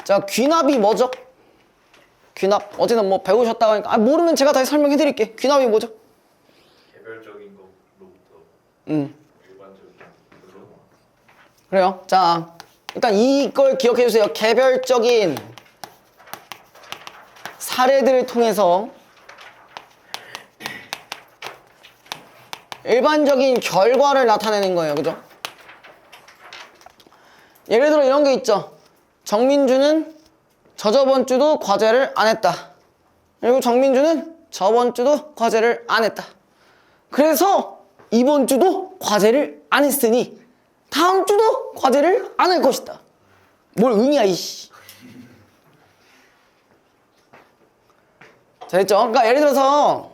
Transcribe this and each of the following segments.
자, 귀납이 뭐죠? 귀납. 어제는 뭐 배우셨다고 하니까 모르면 제가 다시 설명해 드릴게. 귀납이 뭐죠? 개별적인 것로부터 일반적인 것으로. 그래요. 자, 일단 이걸 기억해 주세요. 개별적인 사례들을 통해서 일반적인 결과를 나타내는 거예요. 그죠? 예를 들어 이런 게 있죠. 정민주는 저저번 주도 과제를 안 했다. 그리고 정민주는 저번 주도 과제를 안 했다. 그래서 이번 주도 과제를 안 했으니 다음 주도 과제를 안 할 것이다. 뭘 응이야 이씨. 자, 됐죠? 그러니까 예를 들어서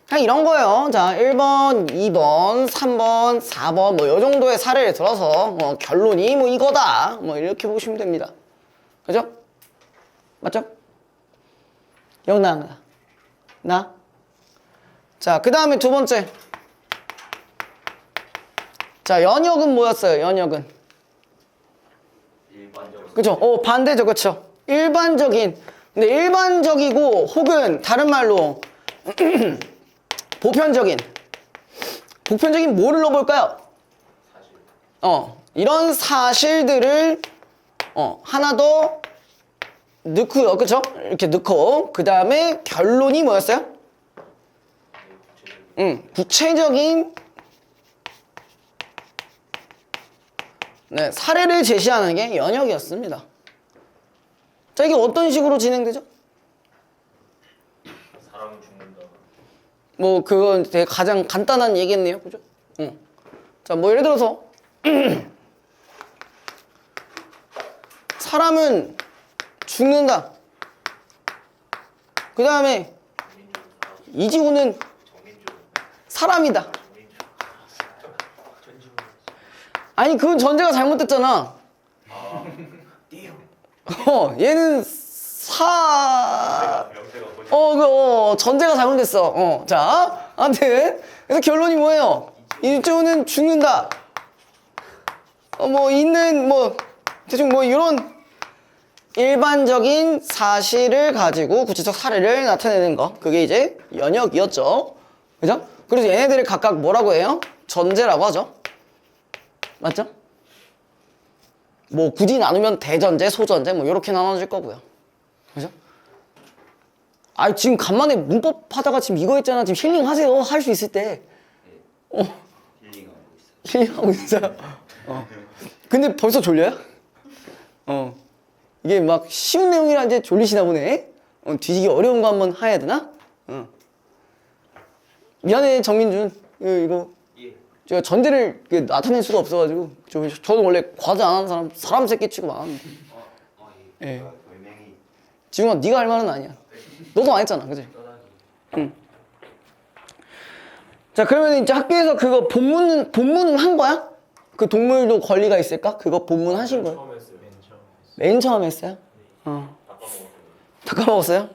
그냥 이런 거예요. 자, 1번, 2번, 3번, 4번 뭐 이 정도의 사례를 들어서 결론이 뭐 이거다. 뭐 이렇게 보시면 됩니다. 그죠? 맞죠? 영나 나. 자, 그 다음에 두 번째. 자, 연역은 뭐였어요? 연역은. 일반적. 그죠? 반대죠. 그쵸? 일반적인. 근데 일반적이고 혹은 다른 말로 보편적인. 보편적인 뭐를 넣어볼까요? 사실. 이런 사실들을 하나 더 넣고요. 그쵸? 이렇게 넣고 그 다음에 결론이 뭐였어요? 구체적인 네, 사례를 제시하는 게 연역이었습니다. 자, 이게 어떤 식으로 진행되죠? 사람은 죽는다. 뭐 그건 되게 가장 간단한 얘기겠네요. 그죠? 자, 뭐 예를 들어서 사람은 죽는다. 그 다음에 이 지구는 사람이다. 아니 그건 전제가 잘못됐잖아. 얘는 전제가 잘못됐어. 자, 아무튼 그래서 결론이 뭐예요? 이 지구는 죽는다. 대충 뭐 이런 일반적인 사실을 가지고 구체적 사례를 나타내는 거. 그게 이제 연역이었죠. 그죠? 그래서 얘네들을 각각 뭐라고 해요? 전제라고 하죠. 맞죠? 뭐 굳이 나누면 대전제, 소전제 뭐 이렇게 나눠질 거고요. 그죠? 지금 간만에 문법 하다가 지금 이거 했잖아. 지금 힐링 하세요. 할 수 있을 때. 힐링하고 있어요. 근데 벌써 졸려요? 이게 막 쉬운 내용이라 이제 졸리시나 보네. 뒤지기 어려운 거 한번 해야 되나? 미안해 정민준. 이거 제가 전제를 나타낼 수가 없어가지고 저는 원래 과제 안 하는 사람 새끼 치고 많았는데. 예. 지훈아 네가 할 말은 아니야. 너도 안 했잖아, 그지? 응. 자, 그러면 이제 학교에서 그거 본문은 한 거야? 그 동물도 권리가 있을까? 그거 본문 하신 거예요? 처음 했어요. 맨 처음 했어요? 다 까먹었어요?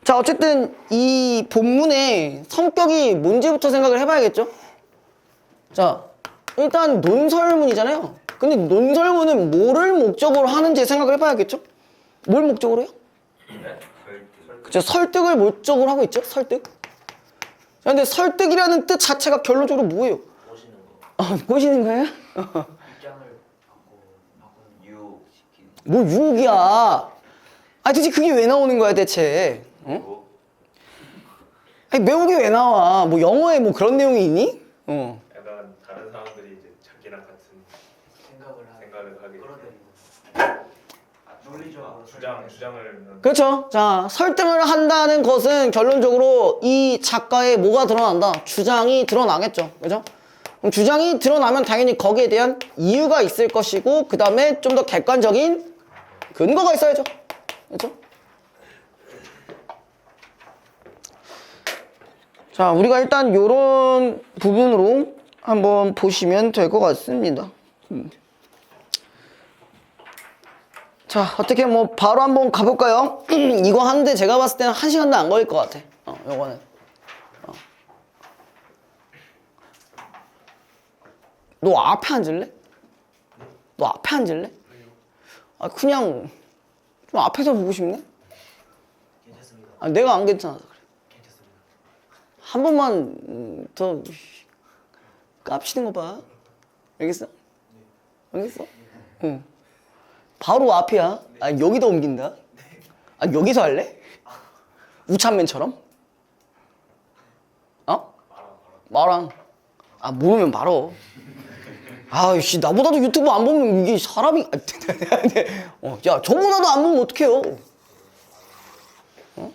자, 어쨌든 이 본문의 성격이 뭔지부터 생각을 해봐야겠죠? 자, 일단 논설문이잖아요. 근데 논설문은 뭐를 목적으로 하는지 생각을 해봐야겠죠? 뭘 목적으로 해요? 그쵸, 설득을 목적으로 하고 있죠? 설득. 자, 근데 설득이라는 뜻 자체가 결론적으로 뭐예요? 꼬시는 거. 꼬시는 거예요? 입장을 바꾸는 유혹시키는. 뭐 유혹이야. 도대체 그게 왜 나오는 거야 대체? 매혹이 왜 나와? 뭐 영어에 뭐 그런 내용이 있니? 약간 다른 사람들이 이제 자기랑 같은 생각을 하게. 논리적으로 주장을. 그렇죠. 자, 설득을 한다는 것은 결론적으로 이 작가의 뭐가 드러난다? 주장이 드러나겠죠. 그죠? 그럼 주장이 드러나면 당연히 거기에 대한 이유가 있을 것이고 그 다음에 좀 더 객관적인 근거가 있어야죠. 그렇죠? 자, 우리가 일단 요런 부분으로 한번 보시면 될 것 같습니다. 자, 어떻게 뭐 바로 한번 가볼까요? 이거 하는데 제가 봤을 때는 1시간도 안 걸릴 것 같아. 요거는. 너 앞에 앉을래? 너 앞에 앉을래? 아, 그냥 좀 앞에서 보고 싶네? 괜찮습니다. 아, 내가 안 괜찮아서 그래. 괜찮습니다. 한 번만 더 깝치는 거 봐. 알겠어? 알겠어? 응. 바로 앞이야. 아, 여기다 옮긴다. 아, 여기서 할래? 우찬맨처럼? 어? 말랑. 아, 모르면 말어. 아이씨, 나보다도 유튜브 안 보면 이게 사람이. 야, 저보다도 안 보면 어떡해요? 어?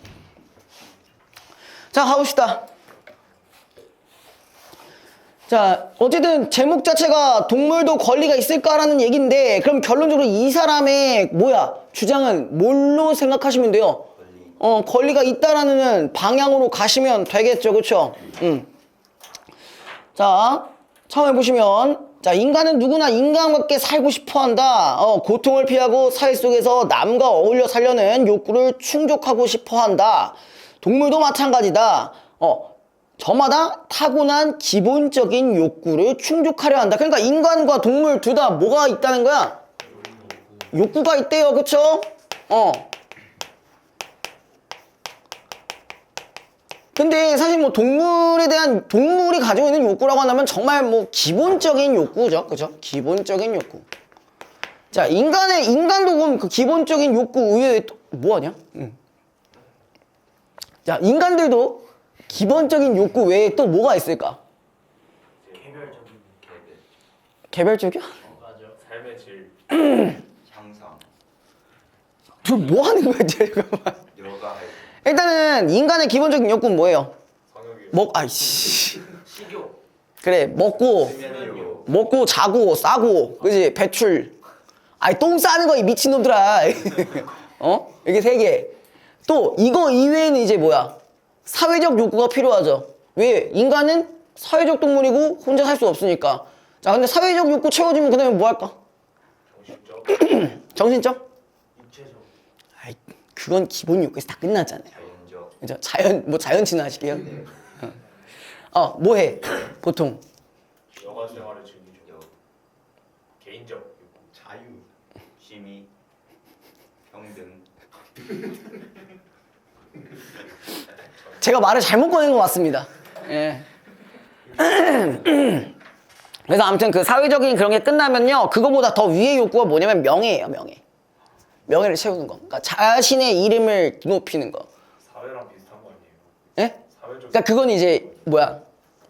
자, 가봅시다. 자, 어쨌든 제목 자체가 동물도 권리가 있을까라는 얘기인데, 그럼 결론적으로 이 사람의 주장은 뭘로 생각하시면 돼요? 권리가 있다라는 방향으로 가시면 되겠죠, 그쵸? 자, 처음에 보시면, 자, 인간은 누구나 인간밖에 살고 싶어 한다. 고통을 피하고 사회 속에서 남과 어울려 살려는 욕구를 충족하고 싶어 한다. 동물도 마찬가지다. 저마다 타고난 기본적인 욕구를 충족하려 한다. 그러니까 인간과 동물 둘 다 뭐가 있다는 거야? 욕구가 있대요. 그쵸? 근데 사실 뭐 동물이 가지고 있는 욕구라고 한다면 정말 뭐 기본적인 욕구죠. 그죠? 기본적인 욕구. 자, 인간도 그럼 그 기본적인 욕구 의외에 또 뭐 하냐? 자, 인간들도 기본적인 욕구 외에 또 뭐가 있을까? 개별적인 개별적이야? 맞아. 삶의 질. 향상, 저 뭐 하는 거야, 잠깐만. 여가, 일단은 인간의 기본적인 욕구는 뭐예요? 성욕이. 아이씨. 식욕. 그래, 먹고 수면욕, 자고 싸고, 그지? 배출. 아이, 똥 싸는 거 이 미친놈들아. 이게 세 개. 또 이거 이외에는 이제 사회적 욕구가 필요하죠. 왜? 인간은 사회적 동물이고 혼자 살 수 없으니까. 자, 근데 사회적 욕구 채워지면 그 다음에 뭐 할까? 정신적. 정신적? 육체적. 아이, 그건 기본 욕구에서 다 끝나잖아요. 자연적, 그죠? 자연 친화하시게요? 뭐 해? 보통. 여가 생활을 즐기죠. 역, 개인적 욕구. 자유, 취미, 평등, 제가 말을 잘못 꺼낸 것 같습니다. 예. 그래서 아무튼 그 사회적인 그런 게 끝나면요, 그거보다 더 위의 욕구가 뭐냐면 명예예요, 명예. 명예를 채우는 거. 그러니까 자신의 이름을 높이는 거. 사회랑 비슷한 거 아니에요? 예? 사회적. 그러니까 그건 이제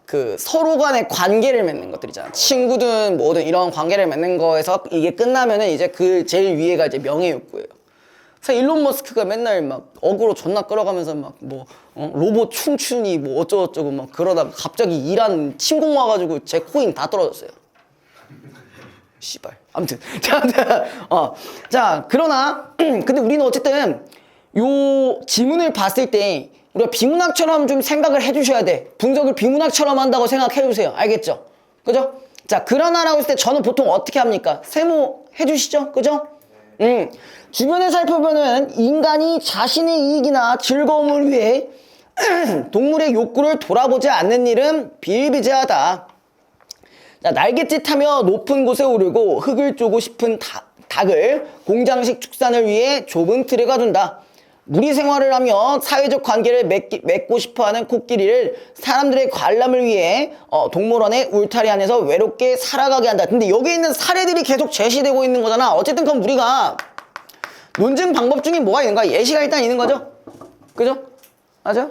그 서로 간의 관계를 맺는 것들이잖아. 친구든 뭐든 이런 관계를 맺는 거에서 이게 끝나면은 이제 그 제일 위에가 이제 명예 욕구예요. 그래서 일론 머스크가 맨날 막 어그로 존나 끌어가면서 로봇 춤추니 뭐 어쩌고저쩌고 막 그러다가 갑자기 이란 침공 와가지고 제 코인 다 떨어졌어요. 씨발. 아무튼. 자, 그러나, 근데 우리는 어쨌든 요 지문을 봤을 때 우리가 비문학처럼 좀 생각을 해주셔야 돼. 분석을 비문학처럼 한다고 생각해주세요. 알겠죠? 그죠? 자, 그러나라고 했을 때 저는 보통 어떻게 합니까? 세모 해주시죠? 그죠? 주변에 살펴보면 인간이 자신의 이익이나 즐거움을 위해 동물의 욕구를 돌아보지 않는 일은 비일비재하다. 자, 날갯짓하며 높은 곳에 오르고 흙을 쪼고 싶은 닭을 공장식 축산을 위해 좁은 틀에 가둔다. 무리 생활을 하며 사회적 관계를 맺고 싶어하는 코끼리를 사람들의 관람을 위해 동물원의 울타리 안에서 외롭게 살아가게 한다. 근데 여기 있는 사례들이 계속 제시되고 있는 거잖아. 어쨌든 그럼 우리가 논증 방법 중에 뭐가 있는가? 예시가 일단 있는 거죠? 그죠? 맞아?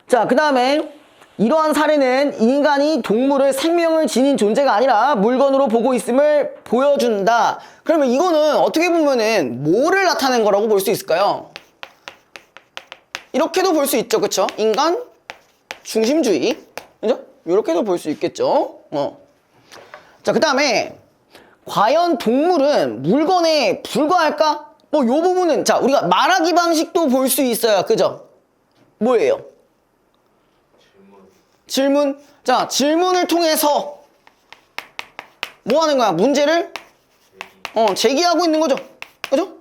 자, 그 다음에 이러한 사례는 인간이 동물을 생명을 지닌 존재가 아니라 물건으로 보고 있음을 보여준다. 그러면 이거는 어떻게 보면은 뭐를 나타낸 거라고 볼 수 있을까요? 이렇게도 볼 수 있죠. 그쵸? 인간 중심주의. 그죠? 이렇게도 볼 수 있겠죠. 자, 그 다음에 과연 동물은 물건에 불과할까? 요 부분은 자, 우리가 말하기 방식도 볼 수 있어요. 그죠? 뭐예요? 질문. 자, 질문을 통해서 뭐 하는 거야? 문제를 제기하고 있는 거죠. 그죠?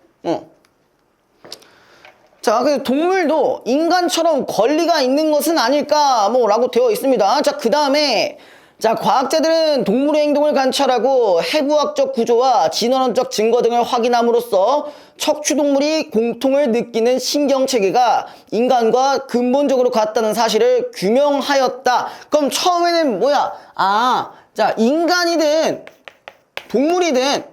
자, 그래서 동물도 인간처럼 권리가 있는 것은 아닐까 라고 되어 있습니다. 자, 그 다음에 자, 과학자들은 동물의 행동을 관찰하고 해부학적 구조와 진화론적 증거 등을 확인함으로써 척추동물이 공통을 느끼는 신경체계가 인간과 근본적으로 같다는 사실을 규명하였다. 그럼 처음에는 뭐야? 자, 인간이든 동물이든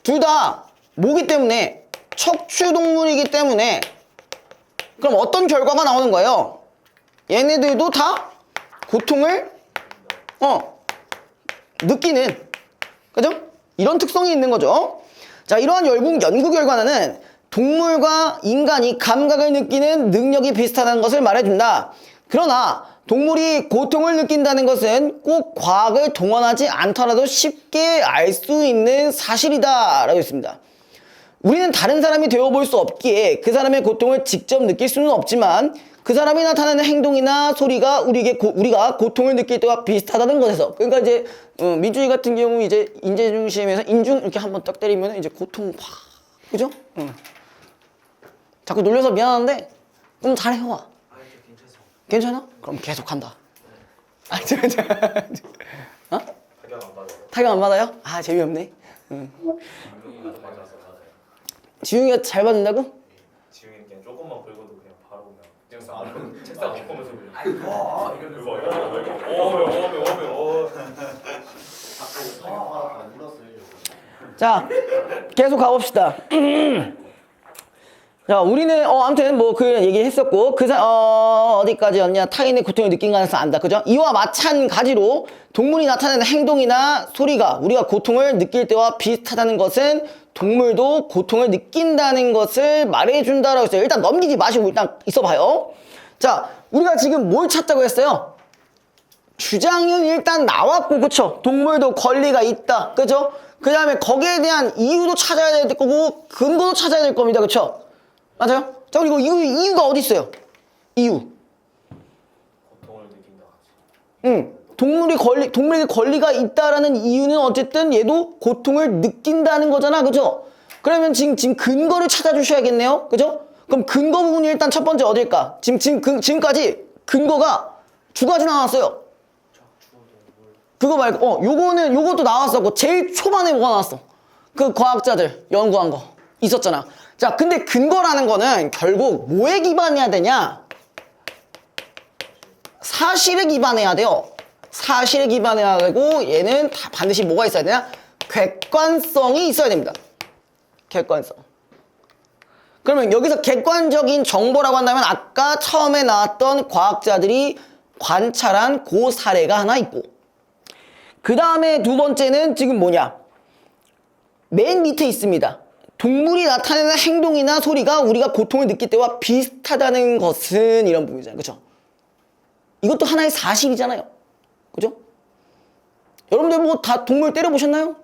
둘 다 뭐기 때문에? 척추동물이기 때문에 그럼 어떤 결과가 나오는 거예요? 얘네들도 다 고통을 느끼는, 그죠? 이런 특성이 있는 거죠. 자, 이러한 연구 결과는 동물과 인간이 감각을 느끼는 능력이 비슷하다는 것을 말해준다. 그러나 동물이 고통을 느낀다는 것은 꼭 과학을 동원하지 않더라도 쉽게 알 수 있는 사실이다 라고 했습니다. 우리는 다른 사람이 되어볼 수 없기에 그 사람의 고통을 직접 느낄 수는 없지만 그 사람이 나타내는 행동이나 소리가 우리가 고통을 느낄 때와 비슷하다는 것에서, 그러니까 이제 민준이 같은 경우 이제 인재중심에서 인중 이렇게 한번 딱 때리면 이제 고통 확, 그죠? 자꾸 놀려서 미안한데 좀 잘해와. 괜찮아? 그럼 계속 한다. 타격 안 받아요. 타격 안 받아요? 재미없네. 맞아서 받아요. 지웅이가 잘 받는다고? 지웅이 그냥 조금만 긁어도 그냥 바로 그냥 책상 엎으면서 그냥 자, 계속 가봅시다. 자, 우리는 아무튼 뭐 그 얘기 했었고 어디까지였냐? 타인의 고통을 느낀 가능성 안다. 그죠? 이와 마찬가지로 동물이 나타내는 행동이나 소리가 우리가 고통을 느낄 때와 비슷하다는 것은 동물도 고통을 느낀다는 것을 말해준다라고 했어요. 일단 넘기지 마시고 일단 있어봐요. 자, 우리가 지금 뭘 찾자고 했어요? 주장은 일단 나왔고, 그쵸? 동물도 권리가 있다. 그죠? 그 다음에 거기에 대한 이유도 찾아야 될 거고 근거도 찾아야 될 겁니다. 그쵸? 맞아요? 자, 그리고 이유가 어디 있어요? 이유. 고통을 느낀다. 동물에게 권리가 있다라는 이유는 어쨌든 얘도 고통을 느낀다는 거잖아. 그죠? 그러면 지금 근거를 찾아주셔야겠네요. 그죠? 그럼 근거 부분이 일단 첫 번째 어딜까? 지금까지 근거가 두 가지 나왔어요. 그거 말고, 요것도 나왔었고, 제일 초반에 뭐가 나왔어? 그 과학자들 연구한 거 있었잖아. 자, 근데 근거라는 거는 결국 뭐에 기반해야 되냐? 사실에 기반해야 돼요. 사실에 기반해야 되고, 얘는 다 반드시 뭐가 있어야 되냐? 객관성이 있어야 됩니다. 객관성. 그러면 여기서 객관적인 정보라고 한다면 아까 처음에 나왔던 과학자들이 관찰한 그 사례가 하나 있고, 그 다음에 두 번째는 지금 뭐냐? 맨 밑에 있습니다. 동물이 나타내는 행동이나 소리가 우리가 고통을 느낄 때와 비슷하다는 것은 이런 부분이잖아요. 그죠? 이것도 하나의 사실이잖아요. 그죠? 여러분들 뭐 다 동물 때려보셨나요?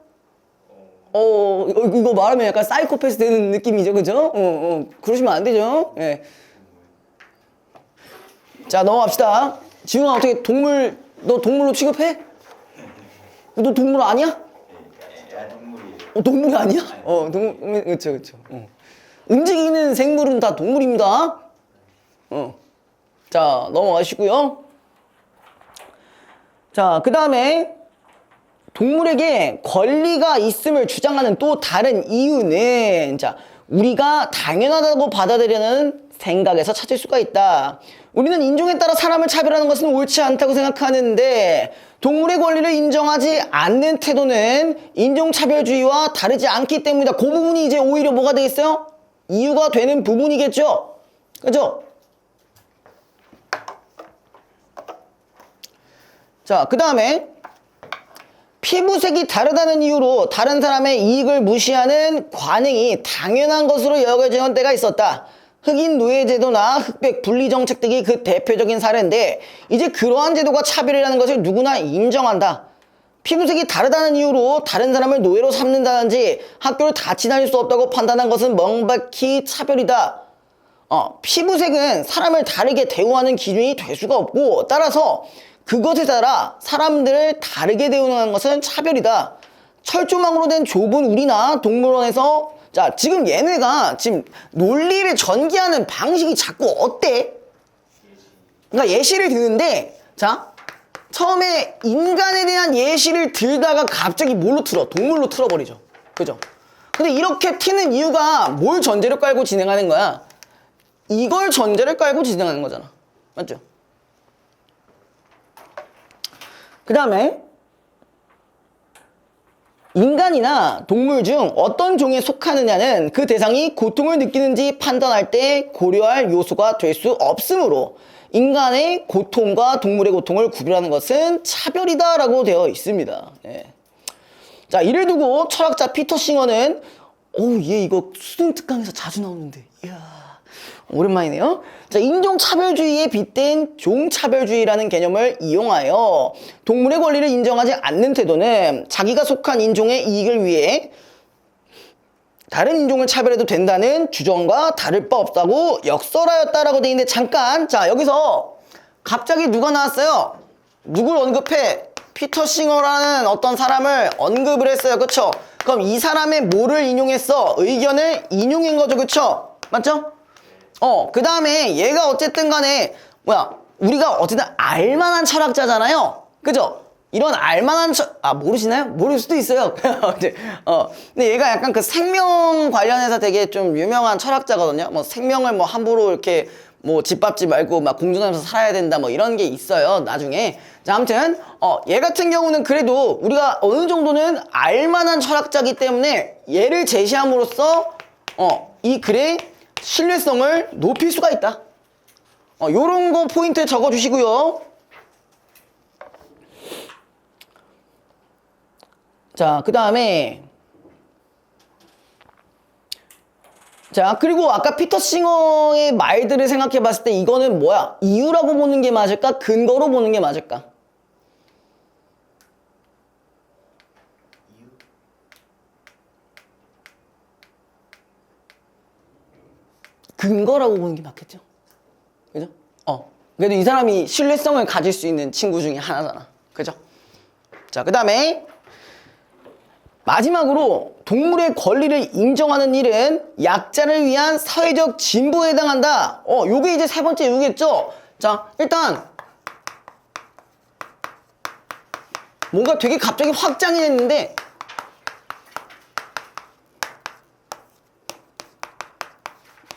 이거 말하면 약간 사이코패스 되는 느낌이죠. 그죠? 그러시면 안 되죠. 예. 자, 넘어갑시다. 지웅아, 어떻게 너 동물로 취급해? 너 동물 아니야? 동물이에요. 동물이 아니야? 그쵸. 움직이는 생물은 다 동물입니다. 자, 넘어가시고요. 자, 그 다음에 동물에게 권리가 있음을 주장하는 또 다른 이유는, 자, 우리가 당연하다고 받아들이는 생각에서 찾을 수가 있다. 우리는 인종에 따라 사람을 차별하는 것은 옳지 않다고 생각하는데 동물의 권리를 인정하지 않는 태도는 인종차별주의와 다르지 않기 때문이다. 그 부분이 이제 오히려 뭐가 되겠어요? 이유가 되는 부분이겠죠? 그죠? 자, 그 다음에 피부색이 다르다는 이유로 다른 사람의 이익을 무시하는 관행이 당연한 것으로 여겨지는 때가 있었다. 흑인 노예 제도나 흑백 분리 정책 등이 그 대표적인 사례인데 이제 그러한 제도가 차별이라는 것을 누구나 인정한다. 피부색이 다르다는 이유로 다른 사람을 노예로 삼는다든지 학교를 같이 다닐 수 없다고 판단한 것은 명백히 차별이다. 피부색은 사람을 다르게 대우하는 기준이 될 수가 없고 따라서 그것에 따라 사람들을 다르게 대우하는 것은 차별이다. 철조망으로 된 좁은 우리나 동물원에서 자, 지금 얘네가 지금 논리를 전개하는 방식이 자꾸 어때? 그러니까 예시를 드는데, 자, 처음에 인간에 대한 예시를 들다가 갑자기 뭘로 틀어? 동물로 틀어버리죠. 그죠? 근데 이렇게 튀는 이유가 뭘 전제로 깔고 진행하는 거야? 이걸 전제를 깔고 진행하는 거잖아. 맞죠? 그 다음에 인간이나 동물 중 어떤 종에 속하느냐는 그 대상이 고통을 느끼는지 판단할 때 고려할 요소가 될 수 없으므로 인간의 고통과 동물의 고통을 구별하는 것은 차별이다 라고 되어 있습니다. 네. 자, 이를 두고 철학자 피터 싱어는 얘 이거 수능 특강에서 자주 나오는데 이야 오랜만이네요. 자, 인종차별주의에 빗댄 종차별주의라는 개념을 이용하여 동물의 권리를 인정하지 않는 태도는 자기가 속한 인종의 이익을 위해 다른 인종을 차별해도 된다는 주장과 다를 바 없다고 역설하였다라고 되어 있는데 잠깐 자 여기서 갑자기 누가 나왔어요? 누굴 언급해? 피터 싱어라는 어떤 사람을 언급을 했어요. 그쵸? 그럼 이 사람의 뭐를 인용했어? 의견을 인용한 거죠. 그쵸? 맞죠? 그 다음에 얘가 어쨌든 간에 우리가 어쨌든 알만한 철학자잖아요. 그죠? 이런 알만한 모르시나요? 모를 수도 있어요. 근데 얘가 약간 그 생명 관련해서 되게 좀 유명한 철학자거든요. 뭐 생명을 뭐 함부로 이렇게 뭐 짓밟지 말고 막 공존하면서 살아야 된다 뭐 이런 게 있어요. 나중에. 자, 아무튼 얘 같은 경우는 그래도 우리가 어느 정도는 알만한 철학자이기 때문에 얘를 제시함으로써 이 글의 신뢰성을 높일 수가 있다. 요런 거 포인트 적어 주시고요. 자, 그 다음에 자, 그리고 아까 피터 싱어의 말들을 생각해 봤을 때 이거는 뭐야? 이유라고 보는 게 맞을까? 근거로 보는 게 맞을까? 근거라고 보는 게 맞겠죠? 그죠? 그래도 이 사람이 신뢰성을 가질 수 있는 친구 중에 하나잖아. 그죠? 자, 그 다음에 마지막으로 동물의 권리를 인정하는 일은 약자를 위한 사회적 진보에 해당한다. 요게 이제 세 번째 이유겠죠? 자, 일단 뭔가 되게 갑자기 확장이 됐는데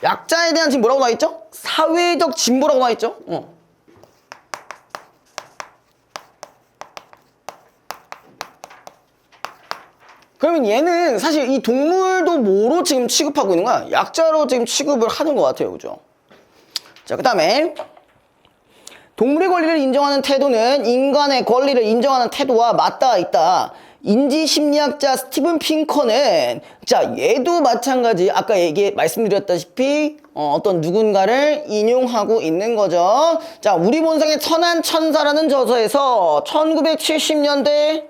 약자에 대한 지금 뭐라고 나와있죠? 사회적 진보라고 나와있죠? 그러면 얘는 사실 이 동물도 뭐로 지금 취급하고 있는 거야? 약자로 지금 취급을 하는 것 같아요. 그죠? 자, 그 다음에 동물의 권리를 인정하는 태도는 인간의 권리를 인정하는 태도와 맞닿아 있다. 인지심리학자 스티븐 핑커는 자 얘도 마찬가지 아까 말씀드렸다시피 어떤 누군가를 인용하고 있는 거죠. 자, 우리 본성의 천한 천사라는 저서에서 1970년대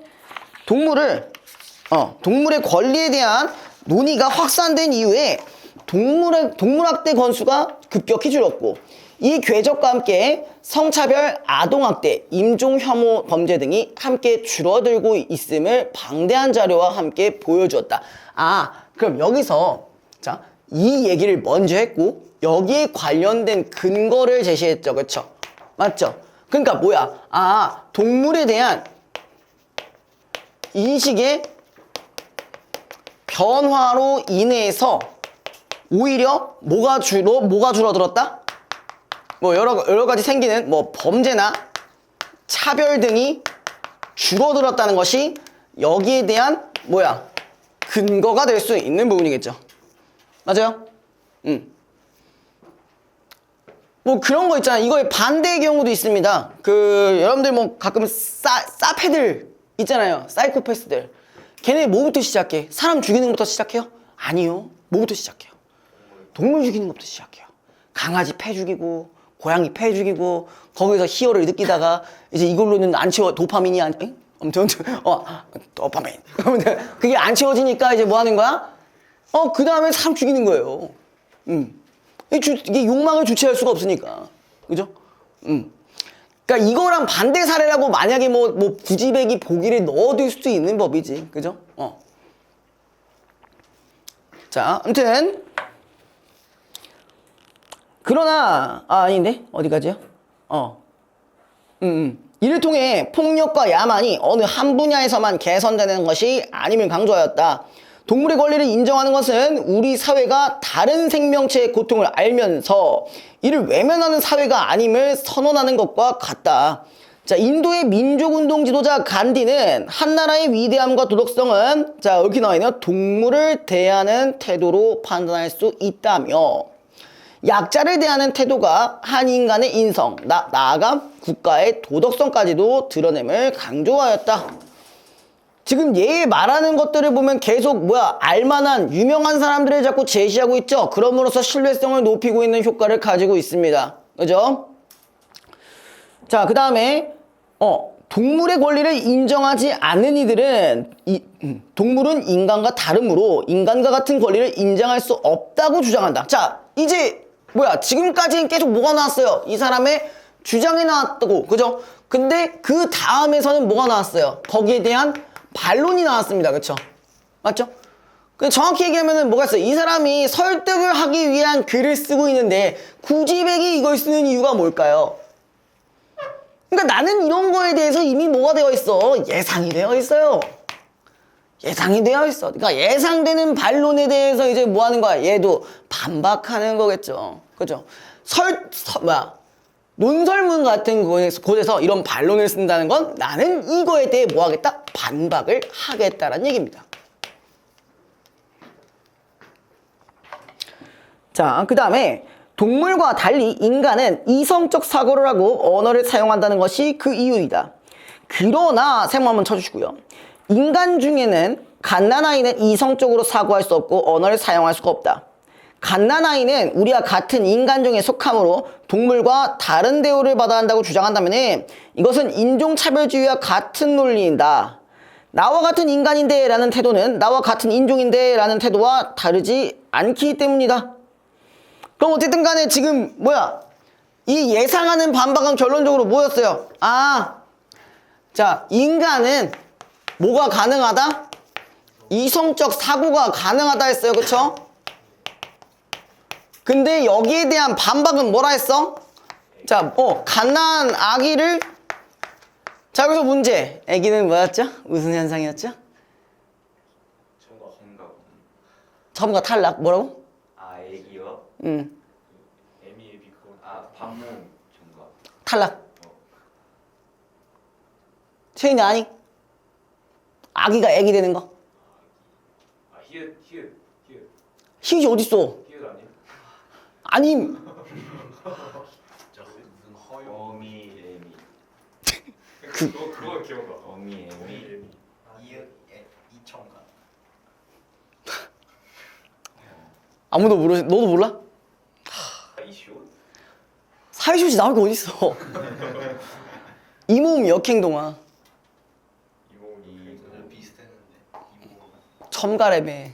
동물의 권리에 대한 논의가 확산된 이후에 동물학대 건수가 급격히 줄었고 이 궤적과 함께 성차별, 아동학대, 임종혐오 범죄 등이 함께 줄어들고 있음을 방대한 자료와 함께 보여주었다. 그럼 여기서 자, 이 얘기를 먼저 했고 여기에 관련된 근거를 제시했죠. 그쵸? 맞죠? 그러니까 뭐야? 동물에 대한 인식의 변화로 인해서 오히려 뭐가 줄어들었다? 뭐 여러 가지 생기는 뭐 범죄나 차별 등이 줄어들었다는 것이 여기에 대한 근거가 될 수 있는 부분이겠죠. 맞아요? 뭐 그런 거 있잖아요. 이거의 반대의 경우도 있습니다. 여러분들 뭐 가끔 싸패들 있잖아요. 사이코패스들. 걔네 뭐부터 시작해? 사람 죽이는 것부터 시작해요? 아니요. 뭐부터 시작해요? 동물 죽이는 것부터 시작해요. 강아지 패 죽이고 고양이 패 죽이고 거기서 희열을 느끼다가 이제 이걸로는 안 채워 도파민이 아무튼 도파민 그게 안 채워지니까 이제 뭐 하는 거야? 그 다음에 사람 죽이는 거예요. 이게 욕망을 주체할 수가 없으니까. 그죠? 그러니까 이거랑 반대 사례라고 만약에 뭐 구지배기 보기를 넣어둘 수도 있는 법이지. 그죠? 자, 아무튼 그러나 아닌데 어디까지요? 이를 통해 폭력과 야만이 어느 한 분야에서만 개선되는 것이 아님을 강조하였다. 동물의 권리를 인정하는 것은 우리 사회가 다른 생명체의 고통을 알면서 이를 외면하는 사회가 아님을 선언하는 것과 같다. 자, 인도의 민족운동 지도자 간디는 한 나라의 위대함과 도덕성은 자, 이렇게 나와 있네요. 동물을 대하는 태도로 판단할 수 있다며 약자를 대하는 태도가 한 인간의 인성, 나아가 국가의 도덕성까지도 드러냄을 강조하였다. 지금 얘 말하는 것들을 보면 계속 알만한 유명한 사람들을 자꾸 제시하고 있죠. 그럼으로써 신뢰성을 높이고 있는 효과를 가지고 있습니다. 그죠? 자, 그 다음에 동물의 권리를 인정하지 않는 이들은 동물은 인간과 다르므로 인간과 같은 권리를 인정할 수 없다고 주장한다. 자, 이제 지금까지는 계속 뭐가 나왔어요? 이 사람의 주장이 나왔다고, 그죠? 근데 그 다음에서는 뭐가 나왔어요? 거기에 대한 반론이 나왔습니다. 그쵸? 맞죠? 근데 정확히 얘기하면은 뭐가 있어요? 이 사람이 설득을 하기 위한 글을 쓰고 있는데 구지백이 이걸 쓰는 이유가 뭘까요? 그러니까 나는 이런 거에 대해서 이미 뭐가 되어 있어? 예상이 되어 있어요. 예상이 되어 있어. 그러니까 예상되는 반론에 대해서 이제 뭐 하는 거야? 얘도 반박하는 거겠죠. 그죠? 논설문 같은 곳에서 이런 반론을 쓴다는 건 나는 이거에 대해 뭐 하겠다? 반박을 하겠다라는 얘기입니다. 자, 그 다음에 동물과 달리 인간은 이성적 사고를 하고 언어를 사용한다는 것이 그 이유이다. 그러나 생각 한번 쳐주시고요. 인간 중에는 갓난아이는 이성적으로 사고할 수 없고 언어를 사용할 수가 없다. 갓난아이는 우리와 같은 인간종에 속하므로 동물과 다른 대우를 받아야 한다고 주장한다면 이것은 인종차별주의와 같은 논리이다. 나와 같은 인간인데 라는 태도는 나와 같은 인종인데 라는 태도와 다르지 않기 때문이다. 그럼 어쨌든 간에 지금 이 예상하는 반박은 결론적으로 뭐였어요? 자, 인간은 뭐가 가능하다? 이성적 사고가 가능하다 했어요. 그쵸? 근데 여기에 대한 반박은 뭐라 했어? 자, 갓난 아기를 자, 여기서 문제. 아기는 뭐였죠? 무슨 현상이었죠? 첨가 탈락. 뭐라고? 애기요? 애미 그거 반문 정답. 탈락. 최인이 아니? 아기가 애기 되는 거. 히읗 희이 어딨어? 히읗 아니야? 아님. 진짜 무슨 허용 어미 애미. 그거 기억나. 어미 애미. 애미 이청가. 아무도 모르. 너도 몰라? 이시옷? 사회쇼시 나올 거 어딨어? 이모음 역행동화. 이몽이 비슷했는데. 첨가래매.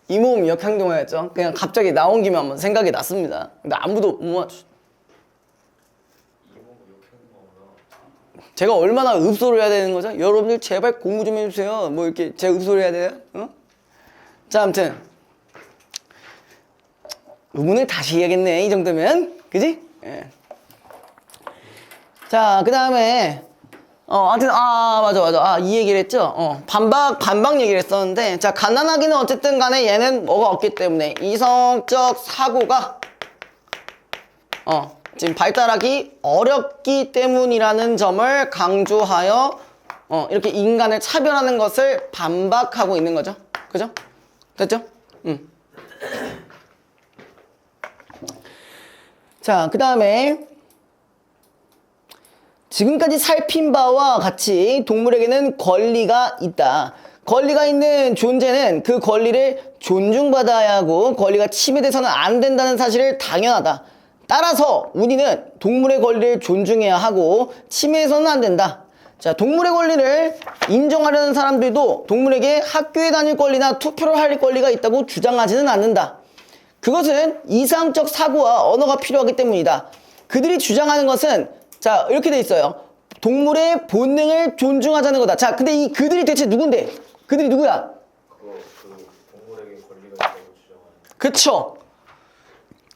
이모음 역행동화였죠. 그냥 갑자기 나온 김에 한번 생각이 났습니다. 근데 아무도 못 맞추. 이몽 욕했구나. 제가 얼마나 읍소를 해야 되는 거죠? 여러분들 제발 공부 좀 해주세요. 뭐 이렇게 제가 읍소를 해야 돼요? 자, 아무튼 의문을 다시 해야겠네. 이 정도면 그지? 예. 자, 그 다음에 아무튼 맞아. 이 얘기를 했죠. 반박 얘기를 했었는데, 자, 갓난아기는 어쨌든 간에 얘는 뭐가 없기 때문에 이성적 사고가 지금 발달하기 어렵기 때문이라는 점을 강조하여 이렇게 인간을 차별하는 것을 반박하고 있는 거죠. 그죠? 됐죠? 자, 그 다음에 지금까지 살핀 바와 같이 동물에게는 권리가 있다. 권리가 있는 존재는 그 권리를 존중받아야 하고 권리가 침해돼서는 안 된다는 사실을 당연하다. 따라서 우리는 동물의 권리를 존중해야 하고 침해해서는 안 된다. 자, 동물의 권리를 인정하려는 사람들도 동물에게 학교에 다닐 권리나 투표를 할 권리가 있다고 주장하지는 않는다. 그것은 이상적 사고와 언어가 필요하기 때문이다. 그들이 주장하는 것은 자, 이렇게 돼 있어요. 동물의 본능을 존중하자는 거다. 자, 근데 이 그들이 대체 누군데? 그들이 누구야? 그 동물에게 권리가 있다고 주장하는. 그쵸?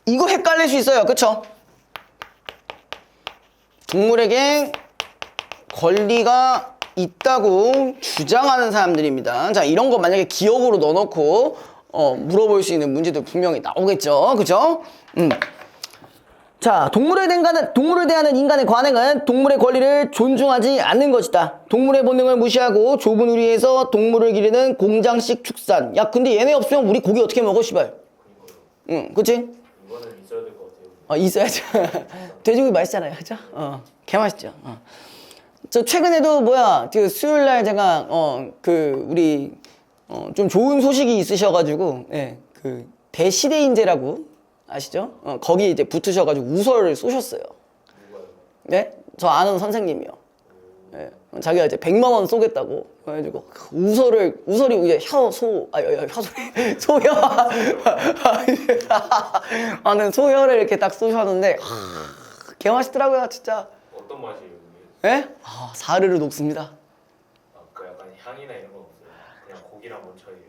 이거 헷갈릴 수 있어요. 그쵸? 동물에게 권리가 있다고 주장하는 사람들입니다. 자, 이런 거 만약에 기억으로 넣어놓고 물어볼 수 있는 문제도 분명히 나오겠죠. 그죠? 자, 동물에 대하는 인간의 관행은 동물의 권리를 존중하지 않는 것이다. 동물의 본능을 무시하고 좁은 우리에서 동물을 기르는 공장식 축산. 야, 근데 얘네 없으면 우리 고기 어떻게 먹어, 씨발? 응, 그치? 이거는 있어야 될 것 같아요. 있어야죠. 돼지고기 맛있잖아요, 그죠? 개 맛있죠. 저 최근에도 그 수요일 날 제가 우리 좀 좋은 소식이 있으셔가지고 그 대시대인재라고 아시죠? 거기 이제 붙으셔가지고 우설을 쏘셨어요. 누가요? 네? 저 아는 선생님이요. 네. 자기가 이제 100만 원 쏘겠다고 그래가지고 우설이 이제 소혀 아는 소혀를 이렇게 딱 쏘셨는데 개 맛있더라고요, 진짜. 어떤 맛이에요, 그게? 예? 사르르 녹습니다. 그 약간 향이나 이런 건 없어요. 그냥 고기랑 뭔 차이예요?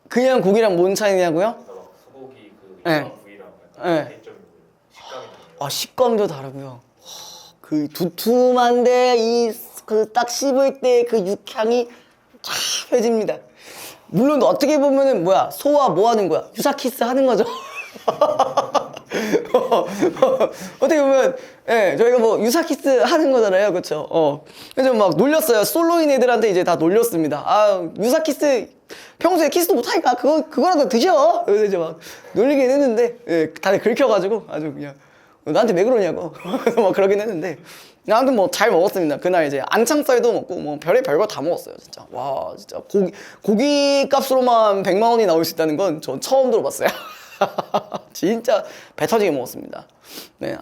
그냥 고기랑 뭔 차이냐고요? 그러니까 막 소고기 그 네. 일반 부위랑 약간 네. 차이점이 뭐예요? 식감이 다르요 식감도 다르고요. 그 두툼한데 그 딱 씹을 때 그 육향이 쫙 펴집니다. 물론 어떻게 보면은 소와 뭐 하는 거야? 유사키스 하는 거죠. 어떻게 보면 저희가 뭐 유사키스 하는 거잖아요, 그렇죠? 그래서 막 놀렸어요. 솔로인 애들한테 이제 다 놀렸습니다. 유사키스 평소에 키스도 못하니까 그거라도 드셔. 그래서 이제 막 놀리긴 했는데 다들 긁혀가지고 아주 그냥 나한테 왜 그러냐고 막 그러긴 했는데 아무튼 뭐 잘 먹었습니다. 그날 이제 안창살도 먹고 뭐 별거 다 먹었어요, 진짜. 와, 진짜 고기 값으로만 100만 원이 나올 수 있다는 건 전 처음 들어봤어요. 진짜 배 터지게 먹었습니다. 네,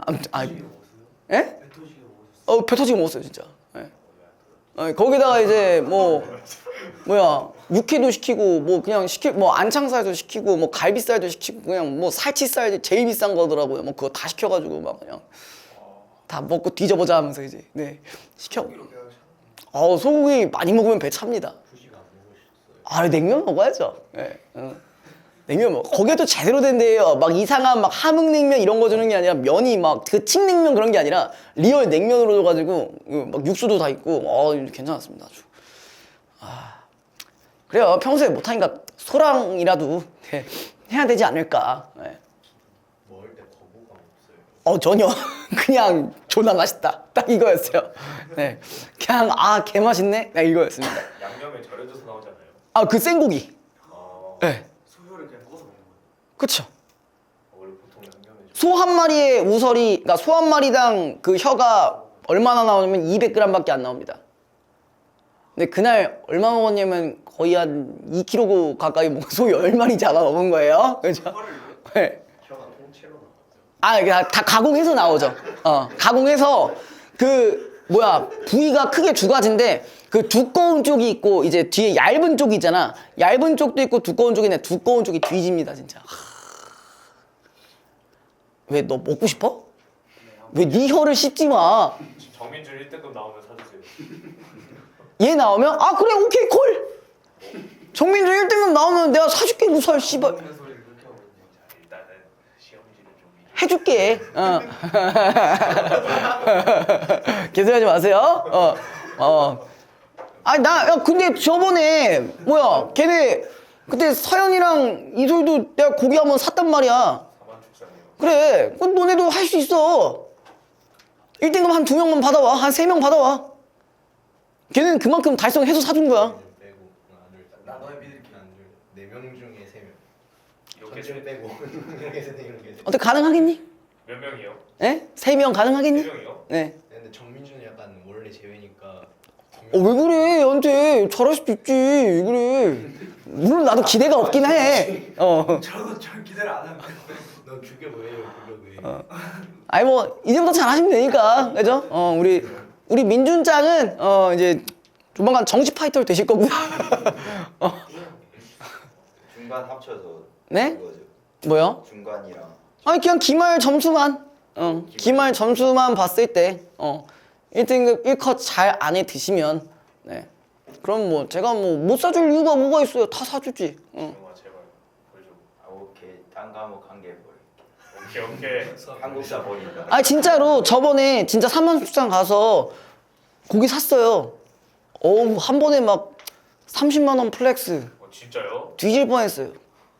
예? 배 터지게 먹었어요, 진짜. 거기다가 이제 육회도 시키고 그냥 안창살도 시키고 갈비살도 시키고 그냥 살치살 제일 비싼 거더라고요. 그거 다 시켜가지고 막 그냥 다 먹고 뒤져보자 하면서 이제 시켜. 소고기 많이 먹으면 배 찹니다. 냉면 먹어야죠. 냉면 거기도 제대로 된 데예요. 막 이상한 함흥냉면 이런 거 주는 게 아니라 면이 그 칡냉면 그런 게 아니라 리얼 냉면으로 줘가지고 막 육수도 다 있고 괜찮았습니다. 아주. 그래요. 평소에 못하니까 소랑이라도 해야 되지 않을까. 먹을 때 거부감 없어요? 전혀. 그냥 존나 맛있다. 딱 이거였어요. 네. 그냥 개 맛있네. 딱 이거였습니다. 양념에 절여져서 나오잖아요. 그 생고기. 네. 소효를 그냥 구워서 먹는 거예요? 그쵸. 원래 보통 양념에 소 한 마리의 우설이, 그러니까 소 한 마리당 그 혀가 얼마나 나오냐면 200g밖에 안 나옵니다. 근데 그날 얼마 먹었냐면 거의 한 2kg 가까이 먹은 소 10마리 잡아 먹은 거예요. 그죠? 네. 혀가 통째로 나왔죠. 다 가공해서 나오죠. 가공해서 부위가 크게 두 가지인데 그 두꺼운 쪽이 있고 이제 뒤에 얇은 쪽이 있잖아. 얇은 쪽도 있고 두꺼운 쪽이 있는데 두꺼운 쪽이 뒤집니다, 진짜. 왜 너 먹고 싶어? 왜 네 혀를 씹지 마? 정민준 1등급 나오면 사주세요. 얘 나오면 그래, 오케이, 콜. 정민준 1등급 나오면 내가 사줄게, 우설 씨발. 먹는 소리를 그렇게 하고 있는데 일단은 시험지를 좀 해줄게. 개소리하지 마세요. 근데 저번에 걔네 그때 서연이랑 이솔도 내가 고기 한번 샀단 말이야. 4만 축산이요. 그래, 그건 너네도 할 수 있어. 1등급 한 2명만 받아와, 한 3명 받아와. 걔는 그만큼 달성해서 사준 거야. 빼고 나 너의 믿을게 안 줄. 4명 중에 3명. 이렇게 전체 빼고 이렇게 세 이렇게. 어떻게 가능하겠니? 몇 명이요? 예? 3명 가능하겠니? 3명이요? 네. 근데 정민준은 약간 원래 제외니까. 왜 그래? 얘한테 잘할 수도 있지. 왜 그래? 물론 나도 기대가 없긴 해. 저도 절 기대를 안 합니다. 너 죽여 뭐예요 블로그에. 이제부터 잘하시면 되니까. 그죠? 우리 민준짱은, 이제, 조만간 정치 파이터로 되실 거고요. 중간 합쳐서. 네? 그거죠. 뭐요? 중간이랑. 그냥 기말 점수만. 기말 점수만 봤을 때, 1등급 1컷 잘 안에 드시면, 네. 그럼 제가 못 사줄 이유가 뭐가 있어요? 다 사주지. 정말 제발 보여줘. 오케이 딴 과목 한 개 버릴게. 기억해. 한국사 버린다. 아 진짜로 저번에 진짜 3만 축산 가서 고기 샀어요. 어우 한 번에 막 30만 원 플렉스 진짜요? 뒤질 뻔했어요.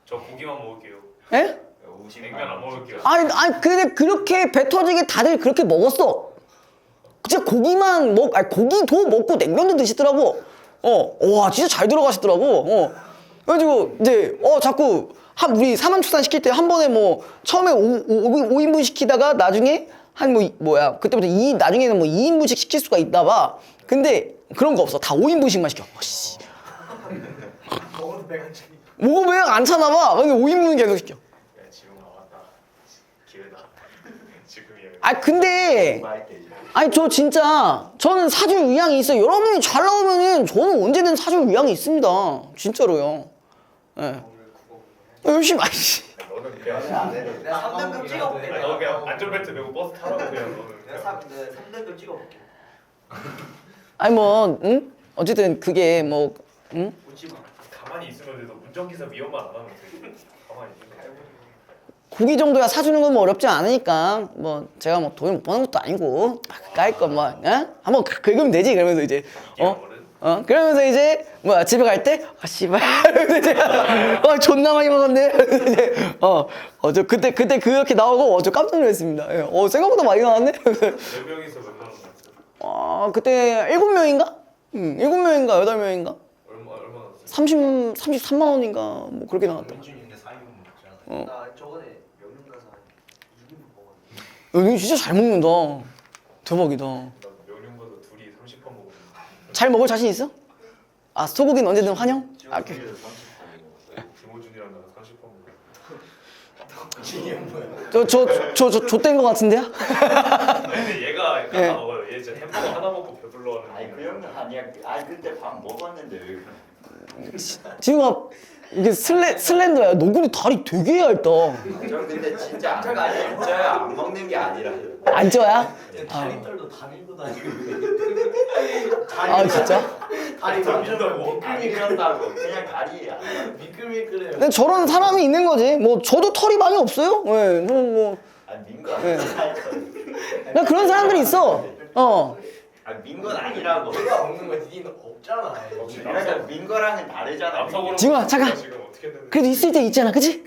저 고기만 먹을게요. 에? 냉면 안 먹을게요. 아니 근데 그렇게 배 터지게 다들 그렇게 먹었어. 진짜 고기만 아니 고기도 먹고 냉면도 드시더라고. 와 진짜 잘 들어가시더라고. 그래가지고 이제 자꾸 우리 4만 축산 시킬 때 한 번에 뭐 처음에 5인분 시키다가 나중에 한 그때부터 나중에는 뭐 2인분씩 시킬 수가 있나 봐. 근데 그런 거 없어. 다 5인분씩만 시켜. 씨. 먹어도 배가 차. 먹으면 안 차나 봐. 근데 5인분 계속 시켜. 야, 지금 나왔다. 기회다. 지금이야. 근데 아니 저 진짜 저는 사줄 의향이 있어요. 여러분이 잘 나오면은 저는 언제든 사줄 의향이 있습니다. 진짜로요. 예. 열심히 아이씨. 너는 그냥 안 해도 내가 3등급 찍어볼게. 너 그냥 안전벨트 메고 버스 타라고 그냥 너는. 내가 3등급 찍어볼게. 아니 뭐 응? 어쨌든 그게 뭐 응? 웃지 마. 가만히 있으면 돼도 운전기사 위험만 안 하면 돼. 가만히 있으면. 고기 정도야 사주는 건 뭐 어렵지 않으니까 뭐 제가 뭐 돈을 못 버는 것도 아니고 까일 거뭐 한번 긁으면 되지. 그러면서 이제 그러면서 이제 집에 갈 때 씨발 제가 존나 많이 먹었네. 저 그때 그렇게 나오고 저 깜짝 놀랐습니다. 예. 생각보다 많이 나왔네. 4명이서 몇만 원 났어? 그때 7명인가? 7명인가 8명인가? 얼마 났어? 33만 원인가 뭐 그렇게 나왔다. 민준이네 4인분 먹잖아. 나 저번에 명륜 가서 한 6인분 먹었는데. 너 진짜 잘 먹는다. 대박이다. 나 명륜 가서 둘이 30번 먹었는데. 잘 먹을 자신 있어? 소고기는 언제든 환영? 김호준이랑 나랑 30번 먹었어. 진이형 뭐야? 좆된 거 같은데요? 근데 얘가 예. 다 먹어요. 얘 진짜 햄버거 하나 먹고 배불러 하는. 아니 그 형은 아니야. 아니 그때 밥 먹었는데 왜 그래? 지우가 이게 슬렌더야. 너 근데 다리 되게 얇다. 저 근데 진짜 안 진짜야 안 먹는 게 아니라. 안 쪄야? 다리털도 다 밀고 다니고. 진짜? 다리 완전 아니 그런다고 그냥 다리 안 미끌미끌해요. 근데 저런 사람이 있는 거지. 뭐 저도 털이 많이 없어요. 예, 저는 뭐 민거 예. 아니야. 그냥 그런 사람들이 있어. 민건 아니라고. 내가 먹는 거 니는 없잖아. 그러니까 민거랑은 다르잖아. 앞서고 지금아, 잠깐. 지금 어떻게 했는데? 그래도 있을 때 있잖아, 그치?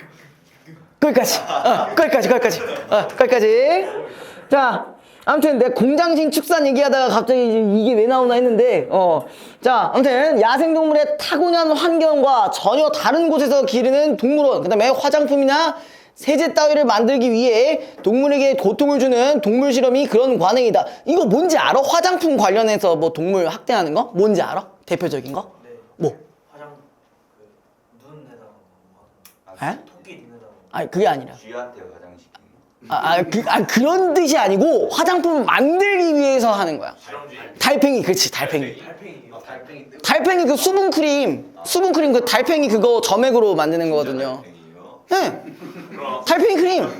거기까지. 거기까지. 자, 아무튼 내 공장식 축산 얘기하다가 갑자기 이게 왜 나오나 했는데, 자, 아무튼 야생동물의 타고난 환경과 전혀 다른 곳에서 기르는 동물원, 그 다음에 화장품이나 세제 따위를 만들기 위해 동물에게 고통을 주는 동물 실험이 그런 관행이다. 이거 뭔지 알아? 화장품 관련해서 뭐 동물 학대하는 거? 뭔지 알아? 대표적인 거? 네. 뭐? 화장 눈에다가 뭐 하던 에? 토끼 눈에다가. 아니 그게 아니라 쥐한테 화장시키는 그런 뜻이 아니고 화장품을 만들기 위해서 하는 거야. 실험지. 달팽이, 그렇지, 달팽이. 달팽이. 달팽이 그 수분크림 그 달팽이 그거 점액으로 만드는 거거든요. 예. 달팽이 크림. 예?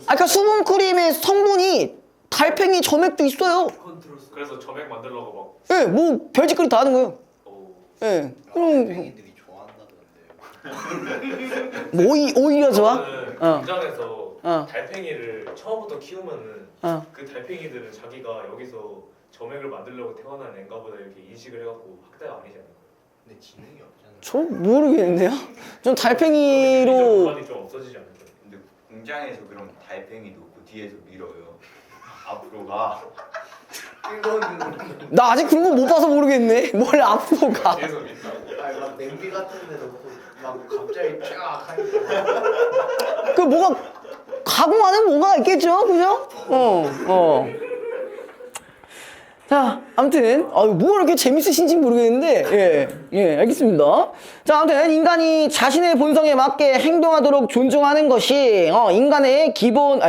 그러니까 수분크림의 성분이 달팽이 점액도 있어요. 그건 들었어. 그래서 점액 만들려고 예, 뭐 별짓거리 다 하는 거예요. 막. 예. 그럼 달팽이들이 좋아한다던데. 뭐 오히려 좋아? 공장에서 어. 달팽이를 처음부터 키우면은 어. 그 달팽이들은 자기가 여기서 점액을 만들려고 태어난 앤가 보다 이렇게 인식을 해갖고 학대가 아니지 않을까? 근데 지능이 없잖아. 저 모르겠는데요. 좀 달팽이로 공간이 좀 없어지지 않을까? 근데 공장에서 그럼 달팽이 놓고 뒤에서 밀어요. 앞으로 가. 이거는 나 아직 그런 거 못 봐서 모르겠네. 뭘 앞으로 가. 뒤에서 민다. 아니 막 냄비 같은 데 넣고 막 갑자기 쫙 하니까. 그 뭐가 가공 안에 뭐가 있겠죠, 그죠? 자, 아무튼 뭐 이렇게 재밌으신지 모르겠는데 알겠습니다. 자, 아무튼 인간이 자신의 본성에 맞게 행동하도록 존중하는 것이 인간의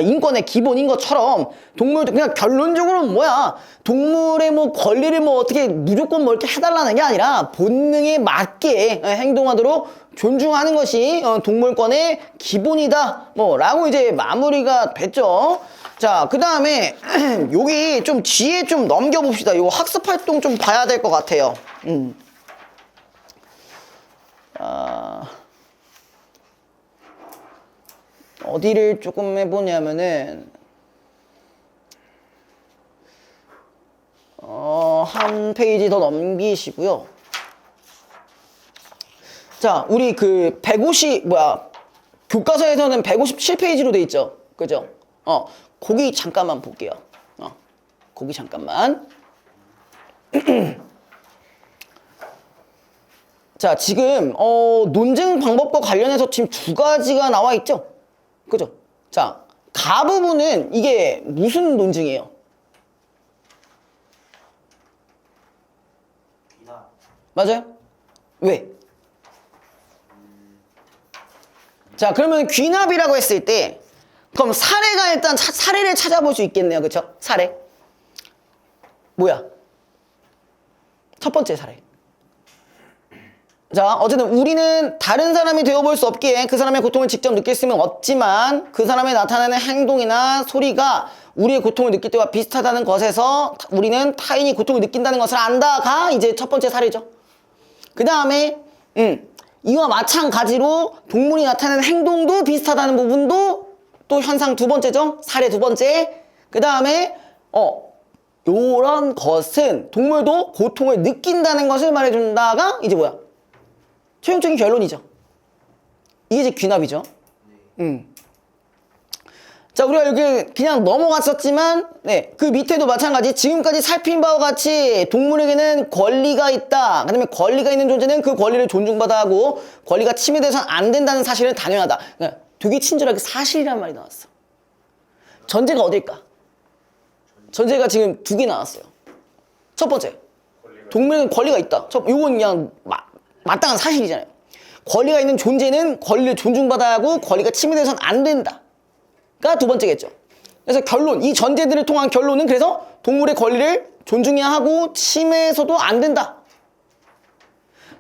인권의 기본인 것처럼 동물도 그냥 결론적으로는 뭐야, 동물의 뭐 권리를 뭐 어떻게 무조건 뭐 이렇게 해달라는 게 아니라 본능에 맞게 행동하도록 존중하는 것이 동물권의 기본이다 라고 이제 마무리가 됐죠. 자, 그 다음에 여기 좀 뒤에 좀 넘겨봅시다. 이거 학습활동 좀 봐야 될 것 같아요. 어디를 조금 해보냐면은 한 페이지 더 넘기시고요. 자, 우리 그 150 교과서에서는 157페이지로 돼 있죠. 그죠? 거기 잠깐만 볼게요. 거기 잠깐만. 자, 지금 논증 방법과 관련해서 지금 두 가지가 나와 있죠. 그죠? 자, 가 부분은 이게 무슨 논증이에요? 이나 맞아요? 왜? 자, 그러면 귀납이라고 했을 때 그럼 사례가 일단 사례를 찾아볼 수 있겠네요. 그쵸? 사례. 뭐야? 첫 번째 사례. 자, 어쨌든 우리는 다른 사람이 되어볼 수 없기에 그 사람의 고통을 직접 느낄 수는 없지만 그 사람의 나타내는 행동이나 소리가 우리의 고통을 느낄 때와 비슷하다는 것에서 우리는 타인이 고통을 느낀다는 것을 안다가 이제 첫 번째 사례죠. 그 다음에 이와 마찬가지로 동물이 나타내는 행동도 비슷하다는 부분도 또 현상 두 번째죠. 사례 두 번째. 그 다음에 요런 것은 동물도 고통을 느낀다는 것을 말해준다가 이제 뭐야? 최종적인 결론이죠. 이게 이제 귀납이죠. 자, 우리가 여기 그냥 넘어갔었지만, 네, 그 밑에도 마찬가지. 지금까지 살핀 바와 같이 동물에게는 권리가 있다. 그다음에 권리가 있는 존재는 그 권리를 존중받아야 하고 권리가 침해돼서는 안 된다는 사실은 당연하다. 그러니까 되게 친절하게 사실이란 말이 나왔어. 전제가 어딜까? 전제가 지금 두 개 나왔어요. 첫 번째, 동물에게는 권리가 있다. 요건 그냥 마땅한 사실이잖아요. 권리가 있는 존재는 권리를 존중받아야 하고 권리가 침해돼서는 안 된다. 가 두 번째겠죠. 그래서 결론, 이 전제들을 통한 결론은 그래서 동물의 권리를 존중해야 하고 침해해서도 안 된다.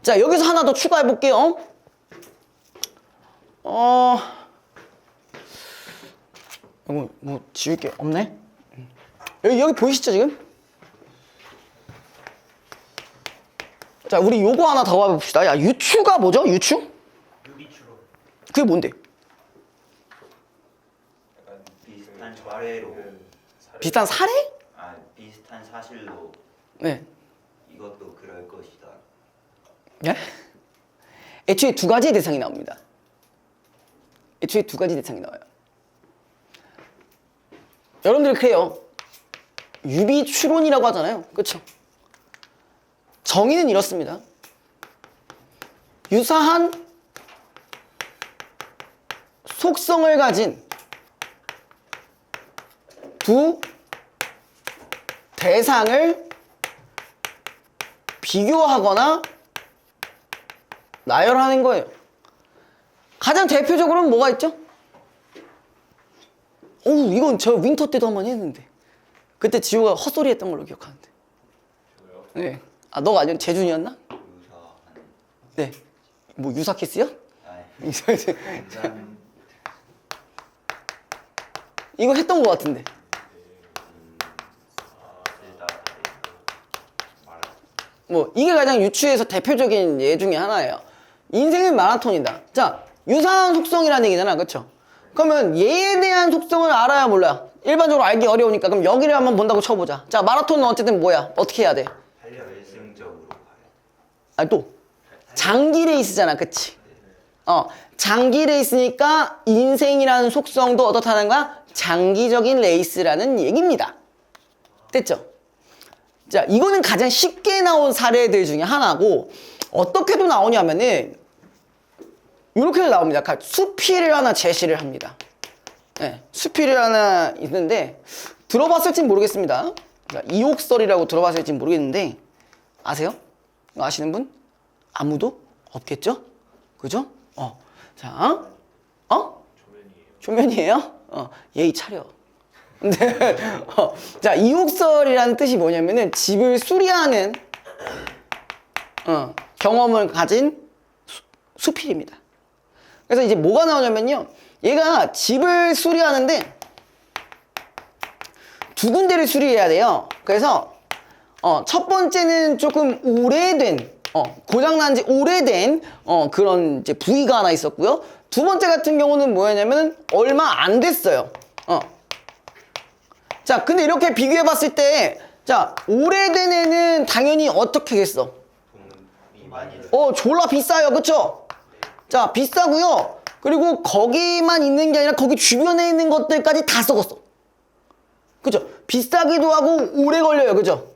자, 여기서 하나 더 추가해 볼게요. 뭐 지울 게 없네. 여기 보이시죠 지금? 자, 우리 요거 하나 더 봐봅시다. 야, 유추가 뭐죠? 유추? 유비추로 그게 뭔데? 약간 비슷한 사례로 비슷한 사례? 비슷한 사실로 네. 이것도 그럴 것이다. 예? 애초에 두 가지의 대상이 나옵니다. 애초에 두 가지 대상이 나와요. 여러분들 그래요. 유비추론이라고 하잖아요. 그렇죠? 정의는 이렇습니다. 유사한 속성을 가진 두 대상을 비교하거나 나열하는 거예요. 가장 대표적으로는 뭐가 있죠? 이건 저 윈터 때도 한번 했는데 그때 지호가 헛소리 했던 걸로 기억하는데. 네. 너가 아니면 재준이었나? 유사한 네. 뭐 유사키스요? 아니 이거 했던 것 같은데. 뭐 이게 가장 유추에서 대표적인 예 중에 하나예요. 인생은 마라톤이다. 자, 유사한 속성이라는 얘기잖아. 그렇죠? 그러면 얘에 대한 속성을 알아야 몰라요. 일반적으로 알기 어려우니까 그럼 여기를 한번 본다고 쳐보자. 자, 마라톤은 어쨌든 뭐야? 어떻게 해야 돼? 결승적으로 가요. 아니 또 장기 레이스잖아. 그치? 장기 레이스니까 인생이라는 속성도 어떻다는 거야? 장기적인 레이스라는 얘기입니다. 됐죠? 자, 이거는 가장 쉽게 나온 사례들 중에 하나고 어떻게도 나오냐면은 이렇게도 나옵니다. 수필을 하나 제시를 합니다. 네, 수필을 하나 있는데 들어봤을진 모르겠습니다. 자, 이옥설이라고 들어봤을진 모르겠는데 아세요? 아시는 분? 아무도 없겠죠? 그죠? 자, 조면이에요? 예의 차려. 근데 자, 이옥설이라는 뜻이 뭐냐면은 집을 수리하는 경험을 가진 수필입니다. 그래서 이제 뭐가 나오냐면요, 얘가 집을 수리하는데 두 군데를 수리해야 돼요. 그래서 첫 번째는 조금 오래된 고장난 지 오래된 그런 이제 부위가 하나 있었고요. 두 번째 같은 경우는 뭐였냐면 얼마 안 됐어요. 자, 근데 이렇게 비교해 봤을 때, 자, 오래된 애는 당연히 어떻게겠어? 돈이 많이 졸라 비싸요. 그쵸? 자, 비싸고요. 그리고 거기만 있는 게 아니라 거기 주변에 있는 것들까지 다 썩었어. 그죠? 비싸기도 하고 오래 걸려요. 그죠?